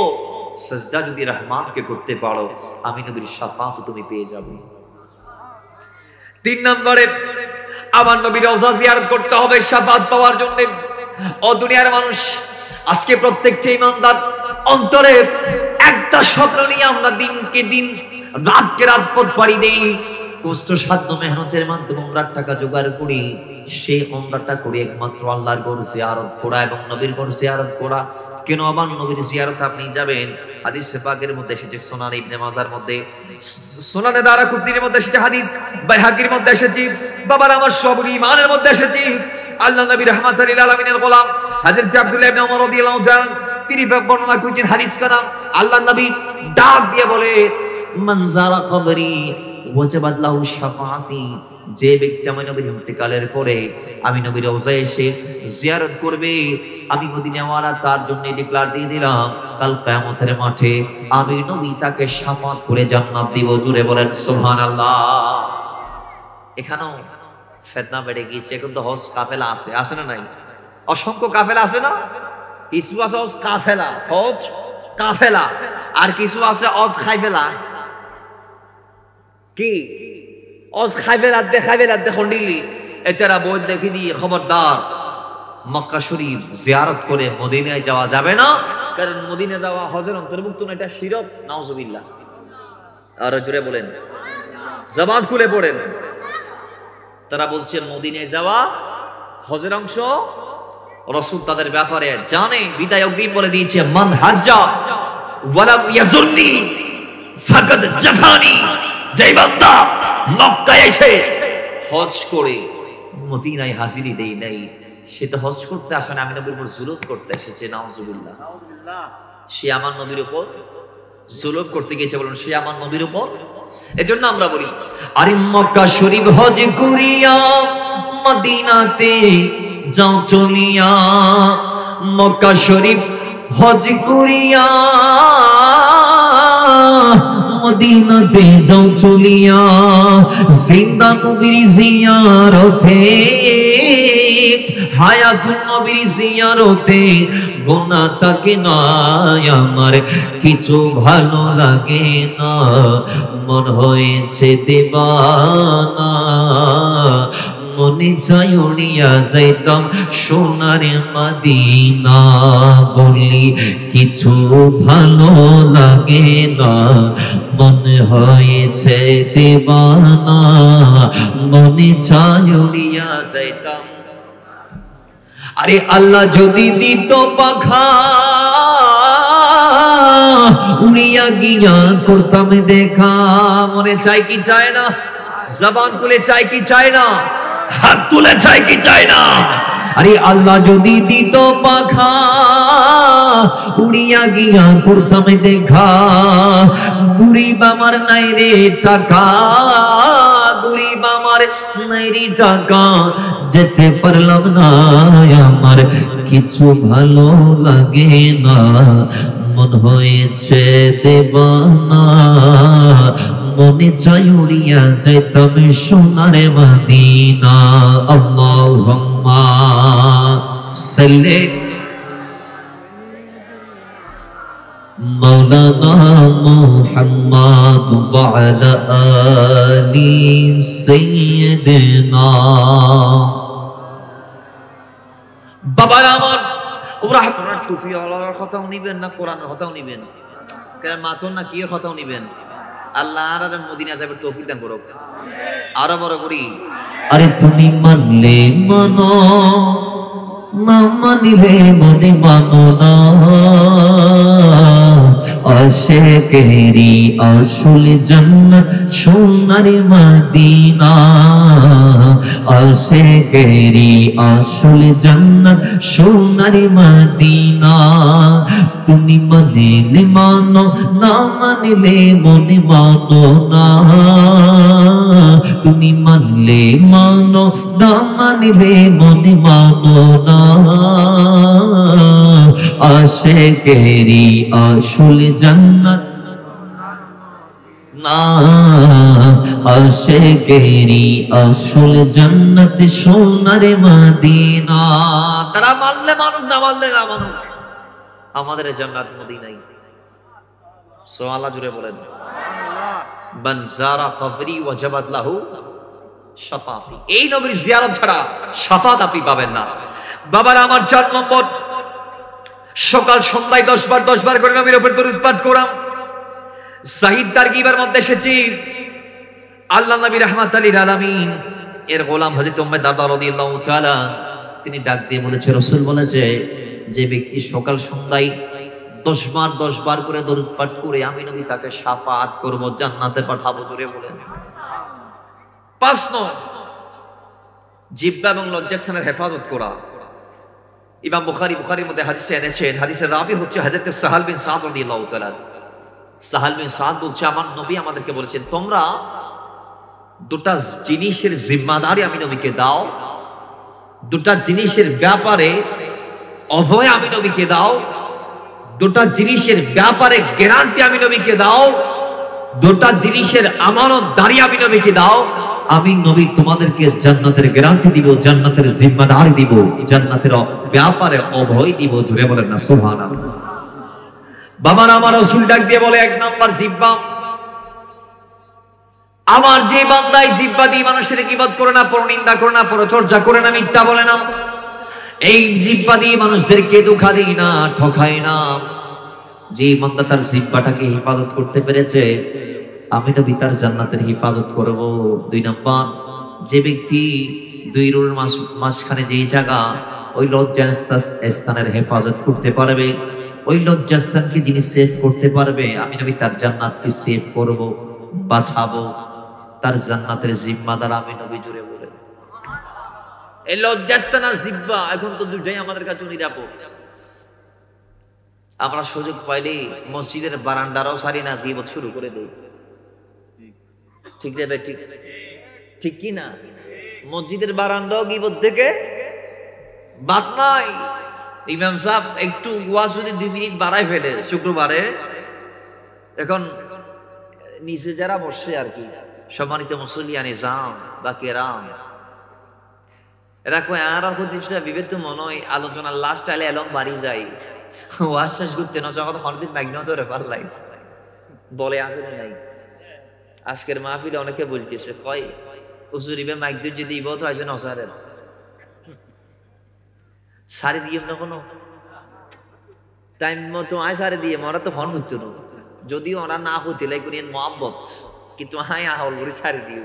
সাজদা যদি রহমানকে করতে পারো, আমি নবীর শাফাত তুমি পেয়ে যাবে। 3 নম্বরে, আমার নবীর রওজা জিয়ারত করতে হবে শাফাত পাওয়ার জন্য। ও দুনিয়ার মানুষ, আজকে প্রত্যেকটা ইমানদার অন্তরে একটা স্বপ্ন নিয়ে আমরা দিনকে দিন রাতকে রাত পথ পাড়ি দেই, কষ্ট সাধ্য মেহনতের মাধ্যমে উমরার টাকা জোগাড় করি। সেই উমরাটা করি একমাত্র আল্লাহর ঘর জিয়ারত করা এবং নবীর ঘর জিয়ারত করা। কেন আবার নবীর জিয়ারত আপনি যাবেন? হাদিসে পাকের মধ্যে এসেছে, সুনান ইবনে মাজার মধ্যে, সুনানে দারাকুতিনির মধ্যে এসেছে হাদিস, বাইহাকির মধ্যে এসেছে, বাবার আমার সবুল ঈমানের মধ্যে এসেছে। আল্লাহ নবী রাহমাতুল লিল আলামিনের গোলাম হযরত আব্দুল্লাহ ইবনে ওমর রাদিয়াল্লাহু তাআলা তিনি বর্ণনা করেছেন হাদিস কালাম, আল্লাহ নবী ডাক দিয়ে বলে, মান যারা কবরি ওয়াজাবাত লাহু শাফাআতি, যে ব্যক্তি আমি নবীর ইন্তেকালের পরে আমি নবীর রওজায় এসে জিয়ারত করবে, আমি মদিনাওয়ালা তার জন্য ডিক্লার দিয়ে দিলাম, কাল কিয়ামতের মাঠে আমি নবী তাকে শাফাত করে জান্নাত দিব। জোরে বলেন সুবহানাল্লাহ। এখানেও ফিতনা বেড়ে গিয়েছে। এখন তো হজ কাফেলা আছে না নাই? অসংখ্য কাফেলা আছে না? কিছু আছে হজ কাফেলা, হজ কাফেলা, আর কিছু আছে হজ খাইফেলা। কি হজ খাইফেলা দেখুন দিল্লি এটারা বই দেখে দিয়ে খবরদার, মক্কা শরীফ জিয়ারত করে মদিনায় যাওয়া যাবে না, কারণ মদিনা যাওয়া হজের অন্তর্ভুক্ত না, এটা শিরক। নাউজুবিল্লাহ। আর জোরে বলেন, জবান খুলে পড়েন। তারা বলছেন মদিনায় যাওয়া হজের অংশ। রাসূল তাদের ব্যাপারে জানে, বিদায় অগ্রিম বলে দিয়েছে, মান হাজ্জা ওয়ালাম ইয়াজুরনি ফাকাদ জাফানি, যে বান্দা মক্কায় এসে হজ করে মদিনায় হাজিরি দেই নাই, সে তো হজ করতে আসে না, আমি নবীর উপর জুলুম করতে এসেছে। নাউজুবিল্লাহ। সে আমার নবীর উপর জুলুম করতে গিয়েছে, বলুন সে আমার নবীর উপর। এজন্য আমরা বলি, আরে মক্কা শরীফ হজ করিয়া মদিনাতে যাও চলিয়া, মক্কা শরীফ হজ করিয়া মদিনাতে যাও চলিয়া, জিন্দা নবীর জিয়ারতে হায়াতুন নবীর জিয়ারতে গোনা থাকে না আমার, কিছু ভালো লাগে না, মন হয়েছে দেবানা, মনে চাই উড়িয়া যাইতাম সোনার মদিনা, বলি কিছু ভালো লাগে না, মনে হয়েছে দেবানা, মনে চাই উড়িয়া যাইতাম। আরে আল্লাহ যদি দিত পাখা, উড়িয়া গিয়া করতাম দেখা, মনে চাই কি চায় না? জবান খুলে চাই কি চায় না? হাত তুলে চাই কি চায় না? আরে আল্লাহ যদি দিত পাখা, উড়িয়া গিয়া করতাম দেখা, গরিব আমার নাই রে টাকা, গরিব আমার নাই রে টাকা, যেতে পারলাম না, আমার কিছু ভালো লাগে না, মন হয়েছে দেবানা, মনে চাই উড়িয়া যাইতাম সোনার মদিনা। আল্লাহুম্মা সাল্লি মাওলানা মুহাম্মদ ওয়া আলা আলি সাইয়্যিদিনা। বাবার আমার ওরা টুপি ওয়ালার কথাও নিবেন না, কোরআনের কথাও নিবেন, কারণ মাতন না কি এর কথাও নিবেন। আল্লাহ আর মদিনা যাবে তৌফিক দান করুক। আরো বড় করি, আরে তুমি মানলে মানো, না মানিলে মনে মানো না, আশিকেরি আসল জান্নাত সোনার মদিনা, আশিকেরি আসল জান্নাত সোনার মদিনা, তুমি মানিলে মানো, না মানিলে মনে মানো না, তুমি মানলে মানো, না মানিলে মনে মানো না, আশিকেরি আসল জান্নাত না, আশিকেরি আসল জান্নাত সোনার মদিনা। তারা মানলে মানুক, না মানলে না মানুক, আমাদের জান্নাত মদিনাই। সুবহানাল্লাহ জুড়ে বলেন, মান যারা কবরি ওয়াজাবাত লাহু শাফাআতি। এই নবীর জিয়ারত ছাড়া শাফাত আপনি পাবেন না। বাবার আমার 4 নম্বর, সকাল সন্ধ্যায় 10 বার করে নবীর উপর দরুদ পাঠ করা। সাহিদ তারগিবের মধ্যে এসেছে আল্লাহ নবী রাহমাতুল লিল আলামিন এর গোলাম হযরত উম্মে দারদা রাদিয়াল্লাহু তাআলা তিনি ডাক দিয়ে বলেছে, রাসূল বলেছে যে ব্যক্তি সকাল সন্ধ্যায় 10 বার করে দরুদ পাঠ করে আমি নবী তাকে শাফাআত করব, জান্নাতে পাঠাবো। জোরে বলেন। 5 নম্বর, জিহ্বা এবং লজ্জাস্থানের হেফাজত করা। ইমাম বুখারীর মধ্যে হাদিসে এনেছেন, হাদিসের রাবি হচ্ছে হযরত সাহাল বিন সাদ রাদিয়াল্লাহু তাআলা। সাহাল বিন সাদ বলছে আমার নবী আমাদেরকে বলেছেন তোমরা দুটা জিনিসের জিম্মাদারি আমি নবীকে দাও, দুটা জিনিসের ব্যাপারে অভয় আমি নবীকে দাও, দুটা জিনিসের ব্যাপারে গ্যারান্টি আমি নবীকে দাও, দুটা জিনিসের আমানতদারি আমি নবীকে দাও, আমি নবী তোমাদেরকে জান্নাতের গ্যারান্টি দিব, জান্নাতের জিম্মাদারি দিব, জান্নাতের ব্যাপারে অভয় দিব। জুড়ে বলেন না সুবহানাল্লাহ। বাবার আমার রাসূল ডাক দিয়ে বলে 1 নাম্বার জিহ্বা। আমার যে বান্দাই জিহ্বা দিয়ে মানুষের গীবত করে না, পরনিন্দা করে না, পরচর্চা করে না, মিথ্যা বলে না, এই জিহ্বা দিয়ে মানুষদেরকে ধোঁকা দেয় না, ঠকায় না, যে বান্দা তার জিহ্বাটাকে হেফাজত করতে পেরেছে আমি নবী তার জান্নাতের হেফাজত করব। 2 নাম্বার, যে ব্যক্তি 2 রোডের মাঝখানে যেই জায়গা ওই লজ্জাস্থানের হেফাজত করতে পারবে, ওই লজ্জাস্থানকে যিনি সেভ করতে পারবে আমি নবী তার জান্নাতকে সেভ করব, বাঁচাবো, তার জান্নাতের জিম্মাদার আমি নবী। জুড়ে বলে এই লজ্জাস্থান আর জিহ্বা এখন তো দুটাই আমাদের কাছে নিরাপদ। আমরা সুযোগ পাইলে মসজিদের বারান্দারাও সারি না, গীবত শুরু করে দেই। ঠিক যাবে? ঠিক ঠিক কি না? মসজিদের বারান্দাও গীবত থেকে বাদ নাই। ইমাম সাহেব একটু ওয়াজ যদি 2 মিনিট বাড়াই ফেলে শুক্রবারে, এখন নিচে যারা বসে আর কি সম্মানিত মুসল্লিয়ানে যান বা কেরাম, এরা কয় আর হদিসা বিবেক মনে হয় আলোচনার লাস্ট আলে এলম বাড়ি যায়, ওয়াজ শেষ করতে না যখন হরদিন ম্যাগনা ধরে পারলাই বলে আসলে নাই। আজকের মাহফিলে অনেকে বলতেছে কয় হুজুরিবে মাইক দিয়ে যদি ইবত হয় যেন অসারের সারি দিয়ে না কোনো টাইম মতো আয় সারি দিয়ে মরা তো ফোন হতো না, যদিও ওরা না হতে লাই করিয়েন মোহাম্মত, কিন্তু আয় আহল করে সারি দিয়ে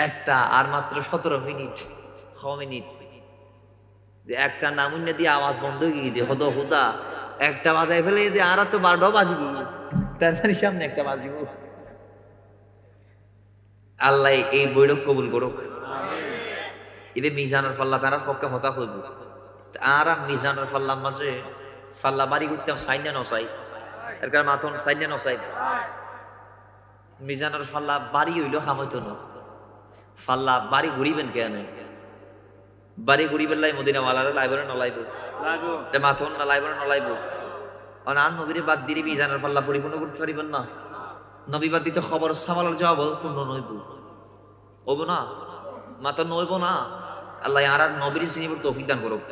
একটা আর মাত্র 17 মিনিট যে একটা নামুন্যা দিয়ে আওয়াজ বন্ধ গিয়ে দিয়ে হদ হুদা একটা বাজায় ফেলে দিয়ে আর তো 12টাও বাজিব, তার সামনে একটা বাজিব। আল্লাহ এই বৈঠক কবুল করুক। এবার মিজানের পাল্লা তার পক্ষে হতা হইব। আর মিজানের পাল্লার মাঝে পাল্লা বাড়ি করতাম সাইন না নসাই, এর কারণ মাথন সাইন না নসাই। মিজানের পাল্লা বাড়ি হইলেও খামাইতো না, পাল্লা বাড়ি ঘুরিবেন কেন? বাড়ি ঘুরিবেন লাই মদিনা ওয়ালারে লাইবরে নলাইব, মাথন না লাইবরে নলাইব। আর নবীরে বাদ দিয়ে মিজানের পাল্লা পরিপূর্ণ করতে পারিবেন না। নবী বাদ দিতে খবর সামালের জবাব পূর্ণ নইব, হবো না, মাথা নইব না। আল্লাহ আর নবীর চিনিবার তৌফিক দান করুক।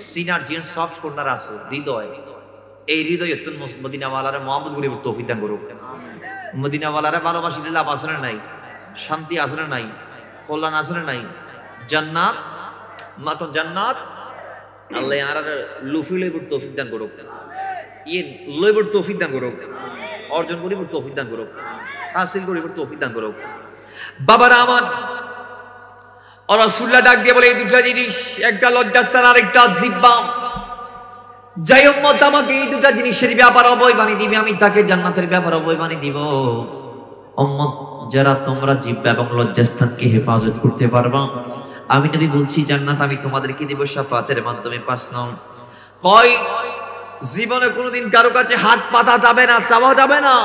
সিনার জিন সফট কর্নার আছে হৃদয়, এই হৃদয় মদিনাওয়ালারে মোহাম্মদ গরিবের তৌফিক দান করুক। মদিনাওয়ালারে ভালোবাসিলে লাভ আসলে নাই, শান্তি আসলে নাই, কল্যাণ আসলে নাই, জান্নাত মাত্র জান্নাত। আল্লাহ আর লুফি লইবার তৌফিক দান করুক, ইয়ে লইবার তৌফিক দান করুক, অর্জন করিবার তৌফিক দান করুক, হাসিল করিবার তৌফিক দান করুক। বাবারা আমার রাসূলুল্লাহ ডাক দিয়ে বলে এই দুটা জিনিস, একটা লজ্জাস্থান আর একটা জিহ্বা। যাই উম্মত আমাকে এই দুটা জিনিসের ব্যাপারে অভয় বানিয়ে দিবে, আমি তাকে জান্নাতের ব্যাপারে অভয় বানিয়ে দিব। উম্মত যারা তোমরা জিহ্বা এবং লজ্জাস্থানকে হেফাজত করতে পারবা, আমি নবী বলছি জান্নাত আমি তোমাদেরকে দিব শাফাতের মাধ্যমে। 5 নম্বর, কয় জীবনে কোনোদিন কারো কাছে হাত পাতা যাবে না, চাওয়া যাবে না।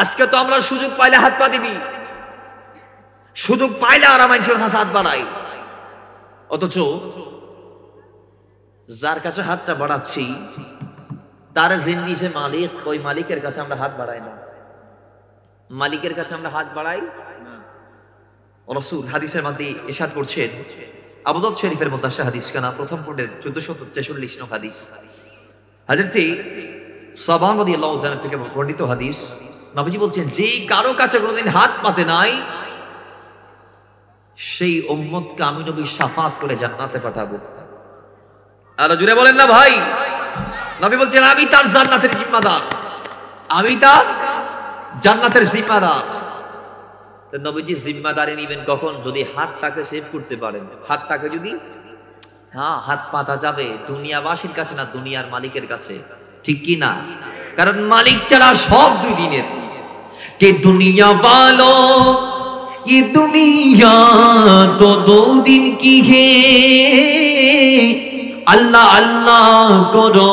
আজকে তো আমরা সুযোগ পাইলে হাত পা দিবি, সুযোগ পাইলে আর মানুষের কাছে হাত বাড়াই, অথচ যার কাছে হাতটা বাড়াচ্ছি তার জিন্দিসে মালিক, ওই মালিকের কাছে আমরা হাত বাড়াই না। মালিকের কাছে আমরা হাত বাড়াই। রাসূল হাদিসের মধ্যে ইরশাদ করছেন, আবু দাউদ শরীফের মধ্যে আসা হাদিস কানা প্রথম খণ্ডের 1446 নং হাদিস, হযরত সাবান রাদিয়াল্লাহু তাআলা থেকে বর্ণিত হাদিস। নবীজি বলছেন যে কারো কাছে কোনোদিন হাত পাতে নাই সেই উম্মতকে আমি নবী শাফাত করে জান্নাতে পাঠাবো। আরো জুড়ে বলেন না ভাই। নবী বলছেন আমি তার জান্নাতের জিম্মাদার, আমি তার জান্নাতের জিম্মাদার। তো নবীজি জিম্মাদারি নিবেন কখন? যদি হাতটাকে সেভ করতে পারেন। হাতটাকে যদি, হ্যাঁ, হাত পাতা যাবে দুনিয়াবাসীর কাছে না, দুনিয়ার মালিকের কাছে, ঠিক কি না? কারণ মালিক ছাড়া সব দুই দিনের। কে দুনিয়া वालो ये दुनिया तो दो दिन की है, अल्लाह अल्लाह करो,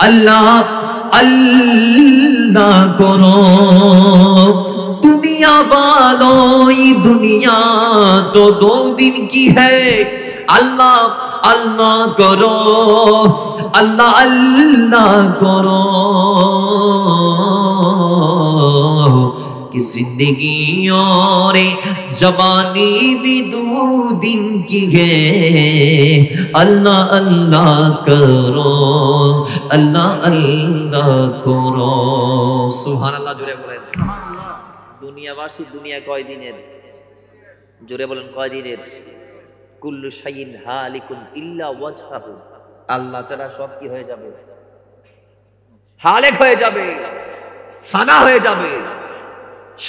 अल्लाह अल्लाह करो। दुनिया वालों ये दुनिया तो दो दिन की है, अल्लाह अल्लाह करो, अल्लाह अल्लाह करो। कि जिंदगी और जवानी भी दो दिन की है, अल्लाह अल्लाह करो, अल्लाह अल्लाह करो। सुबहानाल्लाह, জোরে বলেন। দুনিয়াবাসী দুনিয়া কয় দিনের? জোরে বলেন কয় দিনের? কুল্লু শাইইন হালিকুন ইল্লা ওয়াজহাহু, আল্লাহ ছাড়া সব কি হয়ে যাবে? হালেক হয়ে যাবে, ফানা হয়ে যাবে,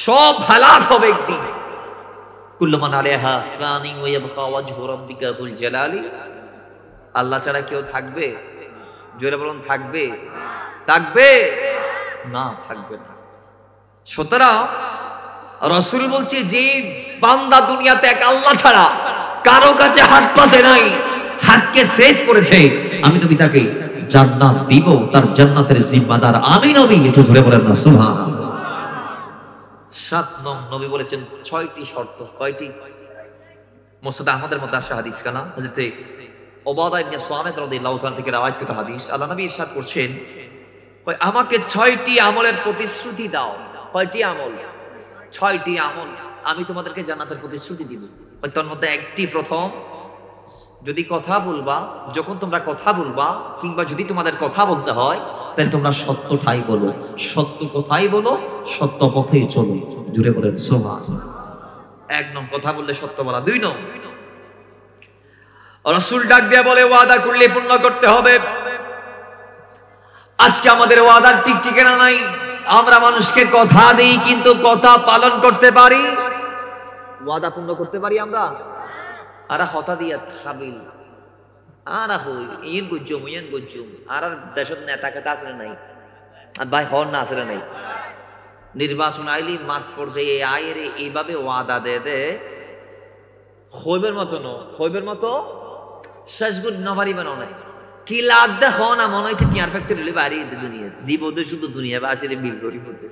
সব হালাক হবে একদিন। কুল্লু মান আলাইহা ফানি ওয়া ইয়াবকা ওয়াজহু রাব্বিকা যুল জালালি, আল্লাহ ছাড়া কেউ থাকবে? জোরে বলুন থাকবে? থাকবে না, থাকবে না। সুতরাং রাসূল বলছে যে বান্দা দুনিয়াতে এক আল্লাহ ছাড়া কারো কাছে হাত পাতে নাই, হাতকে সেভ করেছে, আমি নবী তাকে জান্নাত দিব, তার জান্নাতের জিম্মাদার আমি নবী। একটু জোরে বলেন না সুবহানাল্লাহ। 7 নং নবী বলেছেন 6টি শর্ত। কয়টি? মুসনাদ আহমদের মধ্যে আসা হাদিস কানা, হযরত উবাদা ইবনে সামিত রাদিয়াল্লাহু তাআলা থেকে রওয়ায়াত হাদিস। আল্লাহ নবী ইরশাদ করছেন, কয় আমাকে 6টি আমলের প্রতিশ্রুতি দাও। কয়টি আমল? 6টি আমল আমি তোমাদেরকে জান্নাতের প্রতিশ্রুতি দিব। তার মধ্যে একটি, প্রথম, যদি কথা বলবা, যখন তোমরা কথা বলবা কিংবা যদি তোমাদের কথা বলতে হয় তাহলে তোমরা সত্যটাই বলো, সত্য কথাই বলো, সত্য পথেই চলো। জুড়ে বলেন সুবহানাল্লাহ। 1 নং কথা বললে সত্য বলা। 2 নং রাসূল ডাক দিয়ে বলে ওয়াদা করলে পূর্ণ করতে হবে। আজকে আমাদের ওয়াদার ঠিক ঠিকানা নাই। আমরা মানুষকে কথা দিই কিন্তু কথা পালন করতে পারি? ওয়াদা পূর্ণ করতে পারি আমরা? আরা কথা দিয়া খাবিল আরা হই ইন গুজুম ইন গুজুম আর দেশত নেতা কেটা আছে নাই, আর ভাই হন না আছে নাই। নির্বাচন আইলি মাঠ পর্যায়ে আয়ের এইভাবে ওয়াদা দে দে হইবের মতো ন, হইবের মতো শেষগুড নভারিবে নাই। কি লাগ দে হ না মনে হইতে টিয়ার ফ্যাক্টরি হলে বাড়ি দুনিয়া দিব দে, শুধু দুনিয়া বাসিরে বিল করি হতে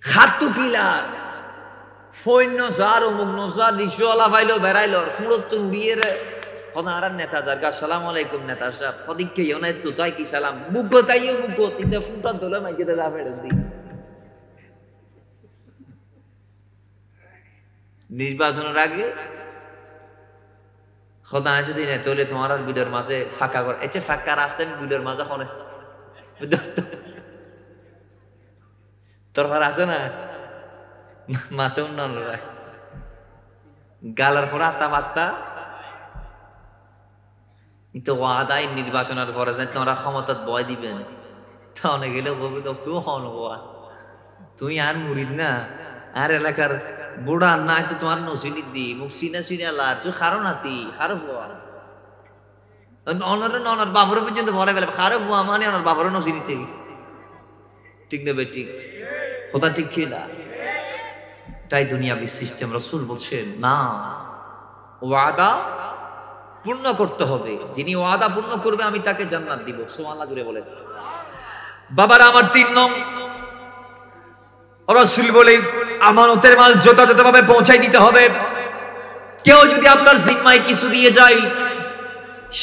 খাতু কি লাগ ফৈন্য সার অমুক নসার রিসওয়ালা ফাইলো বেড়াইলো ফুড়ত তুম বিয়ের হন আর নেতা যার গা সালাম আলাইকুম নেতা সাহেব কদিকে ইউনাইট তো তাই কি সালাম বুগো তাইও বুগো তিনটা ফুটা দলে মাইকে দা ফেড়ে দি। নির্বাচনের আগে খোদা যদি না চলে তোমার আর বিলের মাঝে ফাঁকা করে এতে ফাঁকা রাস্তা আমি বিলের মাঝে হনে তোর ঘর আছে না মাতে উন্নয়ন গালার পর আত্মা মাত্তা তো ওয়াদাই নির্বাচনের পরে যায় তোমরা ক্ষমতা বয় দিবেন তাহলে গেলে বলবি তো তুই হন হওয়া তুই আর মুড়িদ না আর এলাকার বুড়া না তো তোমার নসিনি দি মুখ সিনা সিনালা তুই খারো নাতি খারো হওয়া অনর অনর বাবর পর্যন্ত বলে বেলা খারো হওয়া মানে অনর বাবর নসিনিতে ঠিক না বেটি কথা ঠিক কি না? তাই দুনিয়াবি সিস্টেম। রাসূল বলছেন না, ওয়াদা পূর্ণ করতে হবে। যিনি ওয়াদা পূর্ণ করবে আমি তাকে জান্নাত দিব। সুবহানাল্লাহ জুড়ে বলেন। বাবারা আমার 3 নং রাসূল বলে আমানতের মাল যথাযথভাবে পৌঁছাই দিতে হবে। কেউ যদি আপনার জিম্মায় কিছু দিয়ে যায়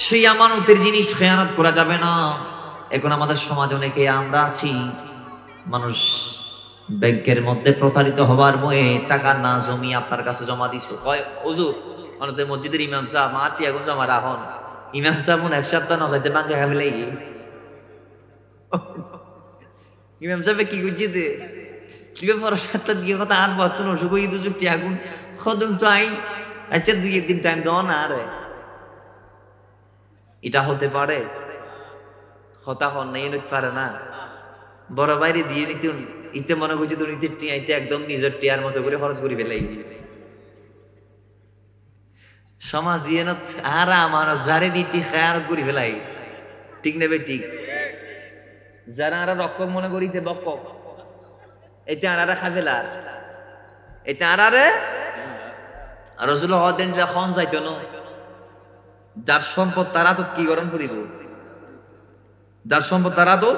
সেই আমানতের জিনিস খেয়ানত করা যাবে না। এখন আমাদের সমাজে অনেকে আমরা আছি মানুষ ব্যাংকের মধ্যে প্রতারিত হবার ভয়ে টাকা না জমি আপনার কাছে জমা দিছে। কয় হুজুর অনতে মসজিদের ইমাম সাহেব মাটি এখন জমা রাখুন, ইমাম সাহেব এক সপ্তাহ না যাইতে বাঙ্গা খাবে ইমাম সাহেব কি করছি দে তুই পর সপ্তাহ দিয়ে কথা আর বর্তন অসুখ ঈদ টিয়াগুন খদম তো আই আচ্ছা 2-1 দিন টাইম দাও না। আরে এটা হতে পারে? হতা হন নাই পারে না। বড় বাইরে দিয়ে নিতে ইতে মনে করছি তো নিতে টিয়াইতে একদম নিজের টিয়ার মতো করে খরচ করি ফেলাই। সমাজ ইয়েনত আরা আমার যারে নীতি খেয়ানত করি ফেলাই। ঠিক নেবে ঠিক। যারা আরা রক্ষক মনে করিতে বক্ষক, এতে আরা খাবেলার, এতে আরারে রসুল হতেন যা খন যাইত না। যার সম্পদ তারা তো কি গরম করিব, যার সম্পদ তারা তো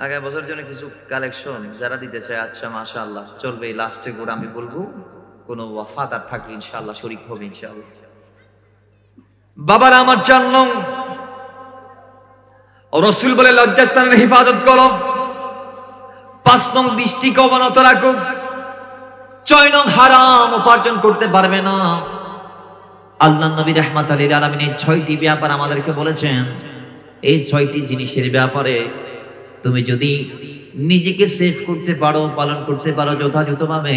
আগামী বছর জন্য কিছু কালেকশন যারা দিতে চায়। আচ্ছা মাশাআল্লাহ চলবে। লাস্টে করে আমি বলবো কোন ওয়াফাদার থাকলে ইনশাআল্লাহ শরীক হবে ইনশাআল্লাহ। বাবারা আমার জানলাম রসুল বলে লজ্জাস্থানের হেফাজত করো। 5 নং দৃষ্টিকে অবনত রাখো। 6 নং হারাম উপার্জন করতে পারবে না। আল্লাহ নবী রাহমাতুল লিল আলামিন এই 6টি ব্যাপার আমাদেরকে বলেছেন। এই 6টি জিনিসের ব্যাপারে তুমি যদি নিজেকে সেভ করতে পারো, পালন করতে পারো যথাযথভাবে,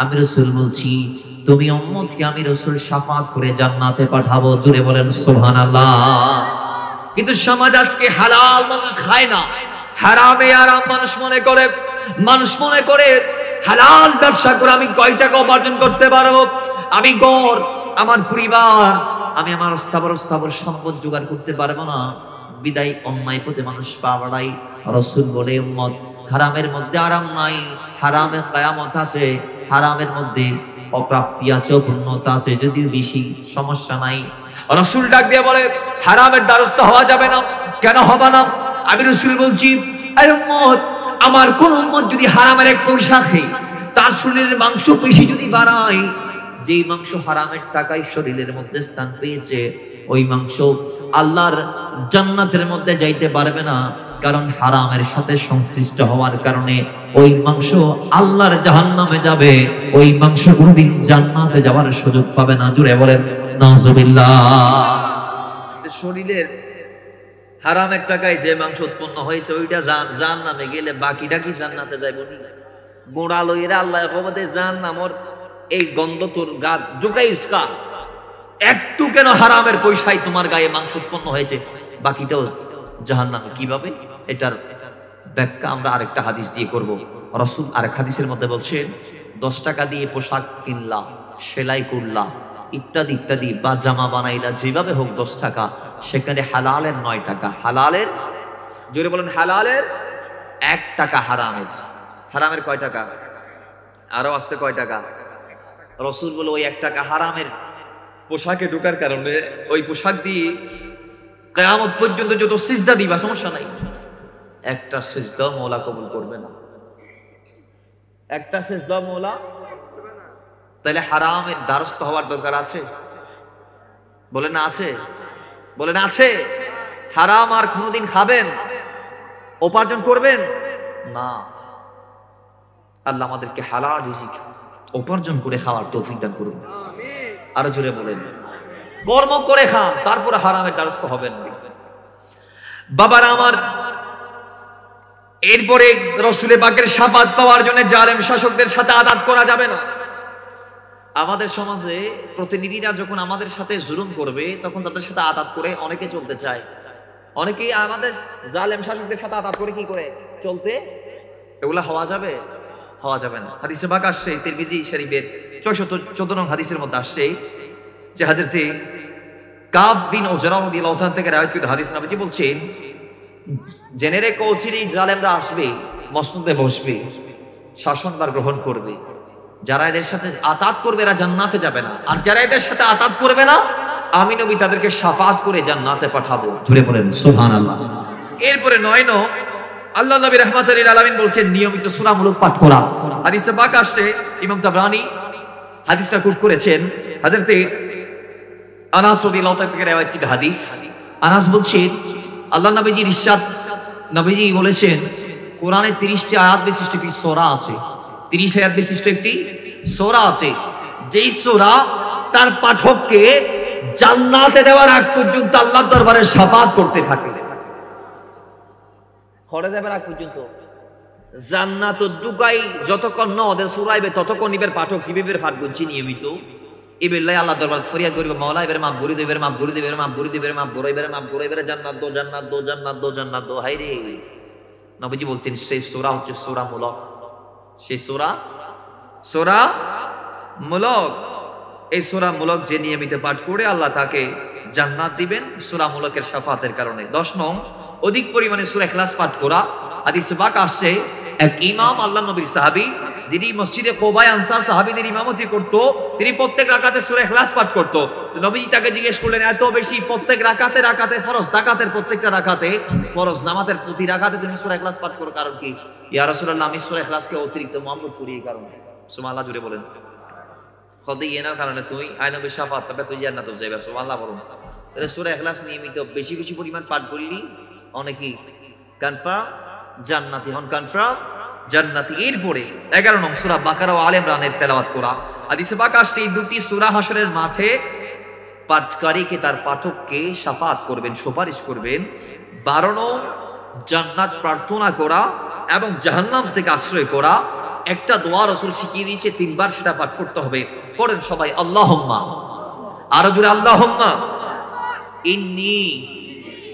আমি রাসূল বলছি তুমি উম্মতকে আমি রাসূল শাফাআত করে জান্নাতে পাঠাবো। জোরে বলেন সুবহানাল্লাহ। কিন্তু সমাজ আজকে হালাল মানুষ খায় না, হারামে আরাম মানুষ মনে করে। মানুষ মনে করে হালাল ব্যবসা করে আমি কয় টাকা উপার্জন করতে পারবো, আমি গড় আমার পরিবার, আমি আমার স্থাবর সম্পদ জোগাড় করতে পারবো না। বিদায় অন্যায় পথে মানুষ পা বাড়াই। রাসূল বলে উম্মত হারামের মধ্যে আরাম নাই, হারামে কিয়ামত আছে, হারামের মধ্যে অপ্রাপ্তি আছে, অপূর্ণতা আছে, যদিও বেশি সমস্যা নাই। রাসূল ডাক দিয়ে বলে হারামের দ্বারস্থ হওয়া যাবে না। কেন হবে না? আমি রাসূল বলছি এই উম্মত, আমার কোন উম্মত যদি হারামের এক পয়সা খায়, তার শরীরের মাংস পেশি যদি বাড়ায়, যেই মাংস হারামের টাকায় শরীরের মধ্যে স্থান পেয়েছে, ওই মাংস আল্লাহর জান্নাতের মধ্যে যাইতে পারবে না। কারণ হারামের সাথে সংশ্লিষ্ট হওয়ার কারণে ওই মাংস আল্লাহর জাহান্নামে যাবে। ওই মাংস কোনদিন জান্নাতে যাওয়ার সুযোগ পাবে না। জুড়ে বলেন নাউজুবিল্লাহ। শরীরের হারামের টাকায় যে মাংস উৎপন্ন হয়েছে ওইটা জাহান্নামে গেলে বাকিটা কি জান্নাতে যাইব? গোড়া লইরা আল্লাহ কবতে জাহান্নামর এই গন্ধ তোর গা ঢুকাইস কা? একটু কেন হারামের পয়সায় তোমার গায়ে মাংস উৎপন্ন হয়েছে, বাকিটাও জাহান্নামে কিভাবে? এটার ব্যাখ্যা আমরা আরেকটা হাদিস দিয়ে করব। রাসূল আরেক হাদিসের মধ্যে বলছেন 10 টাকা দিয়ে পোশাক কিনলা, সেলাই করলা, ইত্যাদি ইত্যাদি, বা জামা বানাইলা, যেভাবে হোক 10 টাকা, সেখানে হালালের 9 টাকা। হালালের, জোরে বলেন হালালের 1 টাকা হারামের। হারামের কয় টাকা? আরো আসতে কয় টাকা? রাসূল বলে ওই 1 টাকা হারামের পোশাকে ঢোকার কারণে ওই পোশাক দিয়ে কিয়ামত পর্যন্ত যত সিজদা দিবা সমস্যা নাই, একটা সিজদা মওলা কবুল করবে না। একটা সিজদা মওলা। তাহলে হারামের দ্বারস্থ হওয়ার দরকার আছে? বলেন না আছে? বলেন আছে? হারাম আর কোনদিন খাবেন, উপার্জন করবেন না। আল্লাহ আমাদেরকে হালাল রিজিক উপার্জন করে খাওয়ার তৌফিক দান করুন। আরো জোরে বলেন কর্ম করে খান, তারপরে হারামের দ্বারস্থ হবেন না। বাবারা আমার, এরপরে রাসূলের পাকের শাফাত পাওয়ার জন্য জালেম শাসকদের সাথে আদাত করা যাবে না। আমাদের সমাজে প্রতিনিধিরা যখন আমাদের সাথে জুলুম করবে, তখন তাদের সাথে আদাত করে অনেকে চলতে চায়। অনেকেই আমাদের জালেম শাসকদের সাথে আদাত করে কি করে চলতে, এগুলা হওয়া যাবে? হওয়া যাবে না। হাদিসে পাক আসছে তিরমিজি শরীফের 614 নং হাদিসের মধ্যে আসছে যে হযরতে কাব বিন উজরা রাদিয়াল্লাহু তাআলা থেকে রাওয়ায়াত করা হাদিস, নবীজি বলছেন জেনে রেখো অচিরেই জালেমরা আসবে, মসনদে বসবে, শাসনভার গ্রহণ করবে। যারা এদের সাথে আতাত করবে এরা জান্নাতে যাবে না, আর যারা এদের সাথে আতাত করবে না, আমি নবী তাদেরকে শাফাআত করে জান্নাতে পাঠাবো। জোরে বলেন সুবহানাল্লাহ। এরপরে 9 আল্লাহ নবী রাহমাতুল লিল আলামিন বলছেন নিয়মিত সূরা মুলক পাঠ করা। হাদিসে পাক আসছে, ইমাম তাবরানী হাদিসটা কোট করেছেন, হযরতে আনাস রাদিয়াল্লাহু তাআলা থেকে রওয়ায়াত করা হাদিস। আনাস বলছেন আল্লাহ নবীজির ইরশাদ, নবীজি বলেছেন কোরআনে 30টি আয়াত বিশিষ্ট একটি সূরা আছে, 30 আয়াত বিশিষ্ট একটি সূরা আছে, যেই সূরা তার পাঠককে জান্নাতে দেওয়ার আগ পর্যন্ত আল্লাহর দরবারে শাফাআত করতে থাকে। খড়ে যাবে আগ পর্যন্ত জান্নাত ঢুকাই যতক্ষণ ন ওদের সুরাইবে ততক্ষণ ইবের পাঠক সিবিবের ফাট বুঝছি নিয়মিত এই বেলায় আল্লাহ দরবার ফরিয়াদ করিব, মাওলা এবারে মাফ করে দিও, এবারে মাফ করে দিও, এবারে মাফ করে দিও, এবারে মাফ করো, এবারে মাফ করো, এবারে জান্নাত দো, জান্নাত দো, জান্নাত দো, জান্নাত দো। হায় রে, নবীজি বলছেন সেই সূরা হচ্ছে সূরা মুলক। সেই সূরা মুলক, এই সূরা মুলক যে নিয়মিত পাঠ করে আল্লাহ তাকে জান্নাত দিবেন সূরা মুলকের শাফাতের কারণে। 10 নং, অধিক পরিমাণে সূরা ইখলাস পাঠ করা। হাদিসে পাক আসছে এক ইমাম, আল্লাহর নবীর সাহাবী, যিনি মসজিদে কোবায় আনসার সাহাবীদের ইমামতি করত, তিনি প্রত্যেক রাকাতে সূরা ইখলাস পাঠ করত। তো নবীজি তাকে জিজ্ঞেস করলেন, এত বেশি প্রত্যেক রাকাতে ফরজ, রাকাতের প্রত্যেকটা রাকাতে ফরজ, নামাজের প্রতি রাকাতে তুমি সূরা ইখলাস পাঠ করো, কারণ কি? ইয়া রাসূলুল্লাহ, আমি সূরা ইখলাসকে অতিরিক্ত মহব্বত করি এই কারণে। সুবহানাল্লাহ, জুড়ে বলেন। খদি এনার কারণে তুই আইনবে শাফাত তবে তুই জান্নাতে যাবে। সুবহানাল্লাহ বলুন। তাহলে সূরা ইখলাস নিয়মিত বেশি বেশি পরিমাণ পাঠ করলি অনেকেই কনফার্ম জান্নাতি হন, কনফার্ম জান্নাতি। এরপরে 11 নং সূরা বাকারা ও আলে ইমরানের তেলাওয়াত করা। হাদিসে পাক আসছে এই দুটি সূরা হাশরের মাঠে পাঠকারীকে, তার পাঠককে শাফাত করবেন, সুপারিশ করবেন। 12 নং জান্নাত প্রার্থনা করা এবং জাহান্নাম থেকে আশ্রয় করা। একটা দোয়া রাসূল শিখিয়ে দিয়েছে, 3 বার সেটা পাঠ করতে হবে। পড়েন সবাই, আল্লাহুম্মা, আরো জোরে আল্লাহুম্মা ইন্নী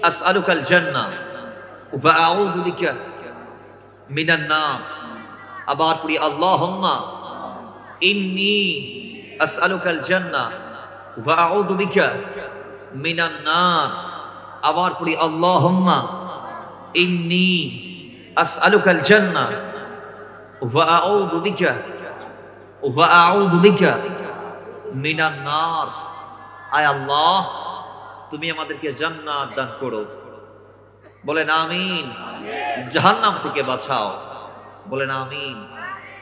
আসআলুকাল জান্নাহ ওয়া আউযু বিকা মিনান নার। আবার পড়ি, আল্লাহুম্মা ইন্নী আসআলুকাল জান্নাহ ওয়া আউযু বিকা মিনান নার। আবার পড়ি, আল্লাহুম্মা ইন্নী আসআলুকাল জান্নাহ ওয়া আউযু বিকা মিনান নার। আয় আল্লাহ, তুমি আমাদেরকে জান্নাত দান করো। বলেন আমিন। জাহান্নাম থেকে বাঁচাও। বলেন আমিন।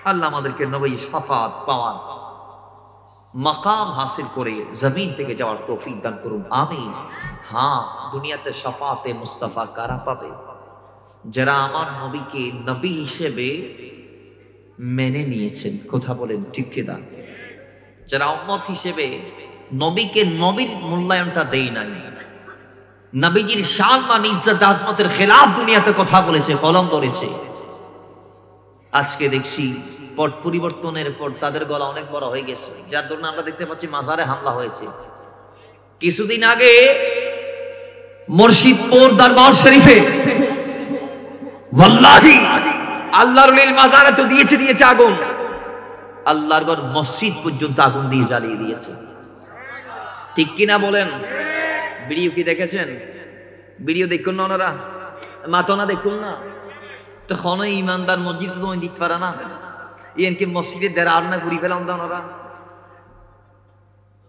আল্লাহ আমাদেরকে নবী শাফাত পাওয়ার মাকাম হাসিল করে জমিন থেকে যাওয়ার তৌফিক দান করুন, আমিন। হ্যাঁ, দুনিয়াতে শাফাতে মুস্তাফা কারা পাবে? যারা আমার নবীকে নবী হিসেবে মেনে নিয়েছেন। কথা বলেন ঠিক কিনা? যারা উম্মত হিসেবে নবীকে নবীর মূল্যায়নটা দেই নাই, নবীজির শান মান ইজ্জত আজমতের খেলাফ দুনিয়াতে কথা বলেছে, কলম ধরেছে। আজকে দেখছি পট পরিবর্তনের পর তাদের গলা অনেক বড় হয়ে গেছে, যার জন্য আমরা দেখতে পাচ্ছি মাজারে হামলা হয়েছে। কিছুদিন আগে মুর্শিদপুর দরবার শরীফে ওয়াল্লাহি আল্লাহর ওলির মাজারে তো দিয়েছে আগুন, আল্লাহর ঘর মসজিদ পর্যন্ত আগুন দিয়ে জ্বালিয়ে দিয়েছে। ঠিক কিনা বলেন? ভিডিও কি দেখেছেন? ভিডিও দেখুন না, ওনারা মাতনা দেখুন না। তখন ইমানদার মসজিদ তুমি দিতে পারে না, ইয়ানকে মসজিদের দ্বারা আর না ঘুরি ফেলাম না। ওনারা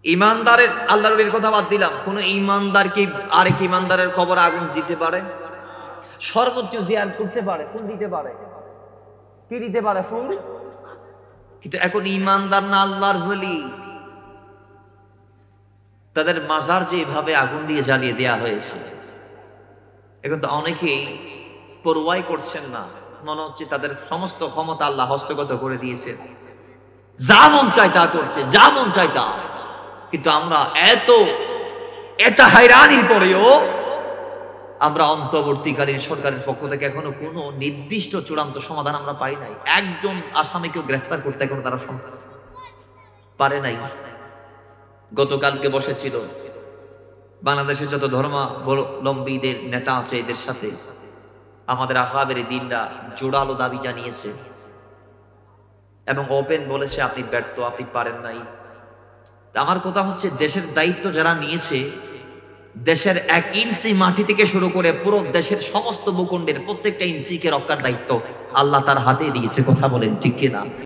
ইমানদারের, আল্লাহর কথা বাদ দিলাম, কোন ইমানদার কি আরেক ইমানদারের কবর আগুন দিতে পারে? সর্বোচ্চ জিয়ারত করতে পারে, ফুল দিতে পারে, কি দিতে পারে? ফুল। কিন্তু এখন ইমানদার না আল্লাহর ওলি, তাদের মাজার যেভাবে আগুন দিয়ে জ্বালিয়ে দেয়া হয়েছে, এখন তো অনেকেই পরোয়াই করছেন না। মনে হচ্ছে তাদের সমস্ত ক্ষমতা আল্লাহ হস্তগত করে দিয়েছে, যা মন চায় তা করছে, যা মন চায় তা। কিন্তু আমরা এটা হায়রানির পরেও আমরা অন্তর্বর্তীকালীন সরকারের পক্ষ থেকে এখনো কোনো নির্দিষ্ট চূড়ান্ত সমাধান আমরা পাই নাই। একজন আসামিকেও গ্রেফতার করতে এখনো তারা পারে নাই। গতকালকে বসেছিল বাংলাদেশের যত ধর্মাবলম্বীদের নেতা আছে, এদের সাথে আমাদের আকাবের দিনরা জোরালো দাবি জানিয়েছে এবং ওপেন বলেছে আপনি ব্যর্থ, আপনি পারেন নাই। আমার কথা হচ্ছে, দেশের দায়িত্ব যারা নিয়েছে, দেশের 1 ইঞ্চি মাটি থেকে শুরু করে পুরো দেশের সমস্ত ভূখণ্ডের প্রত্যেকটা ইঞ্চিকে রক্ষার দায়িত্ব আল্লাহ তার হাতে দিয়েছে। কথা বলেন ঠিক কিনা?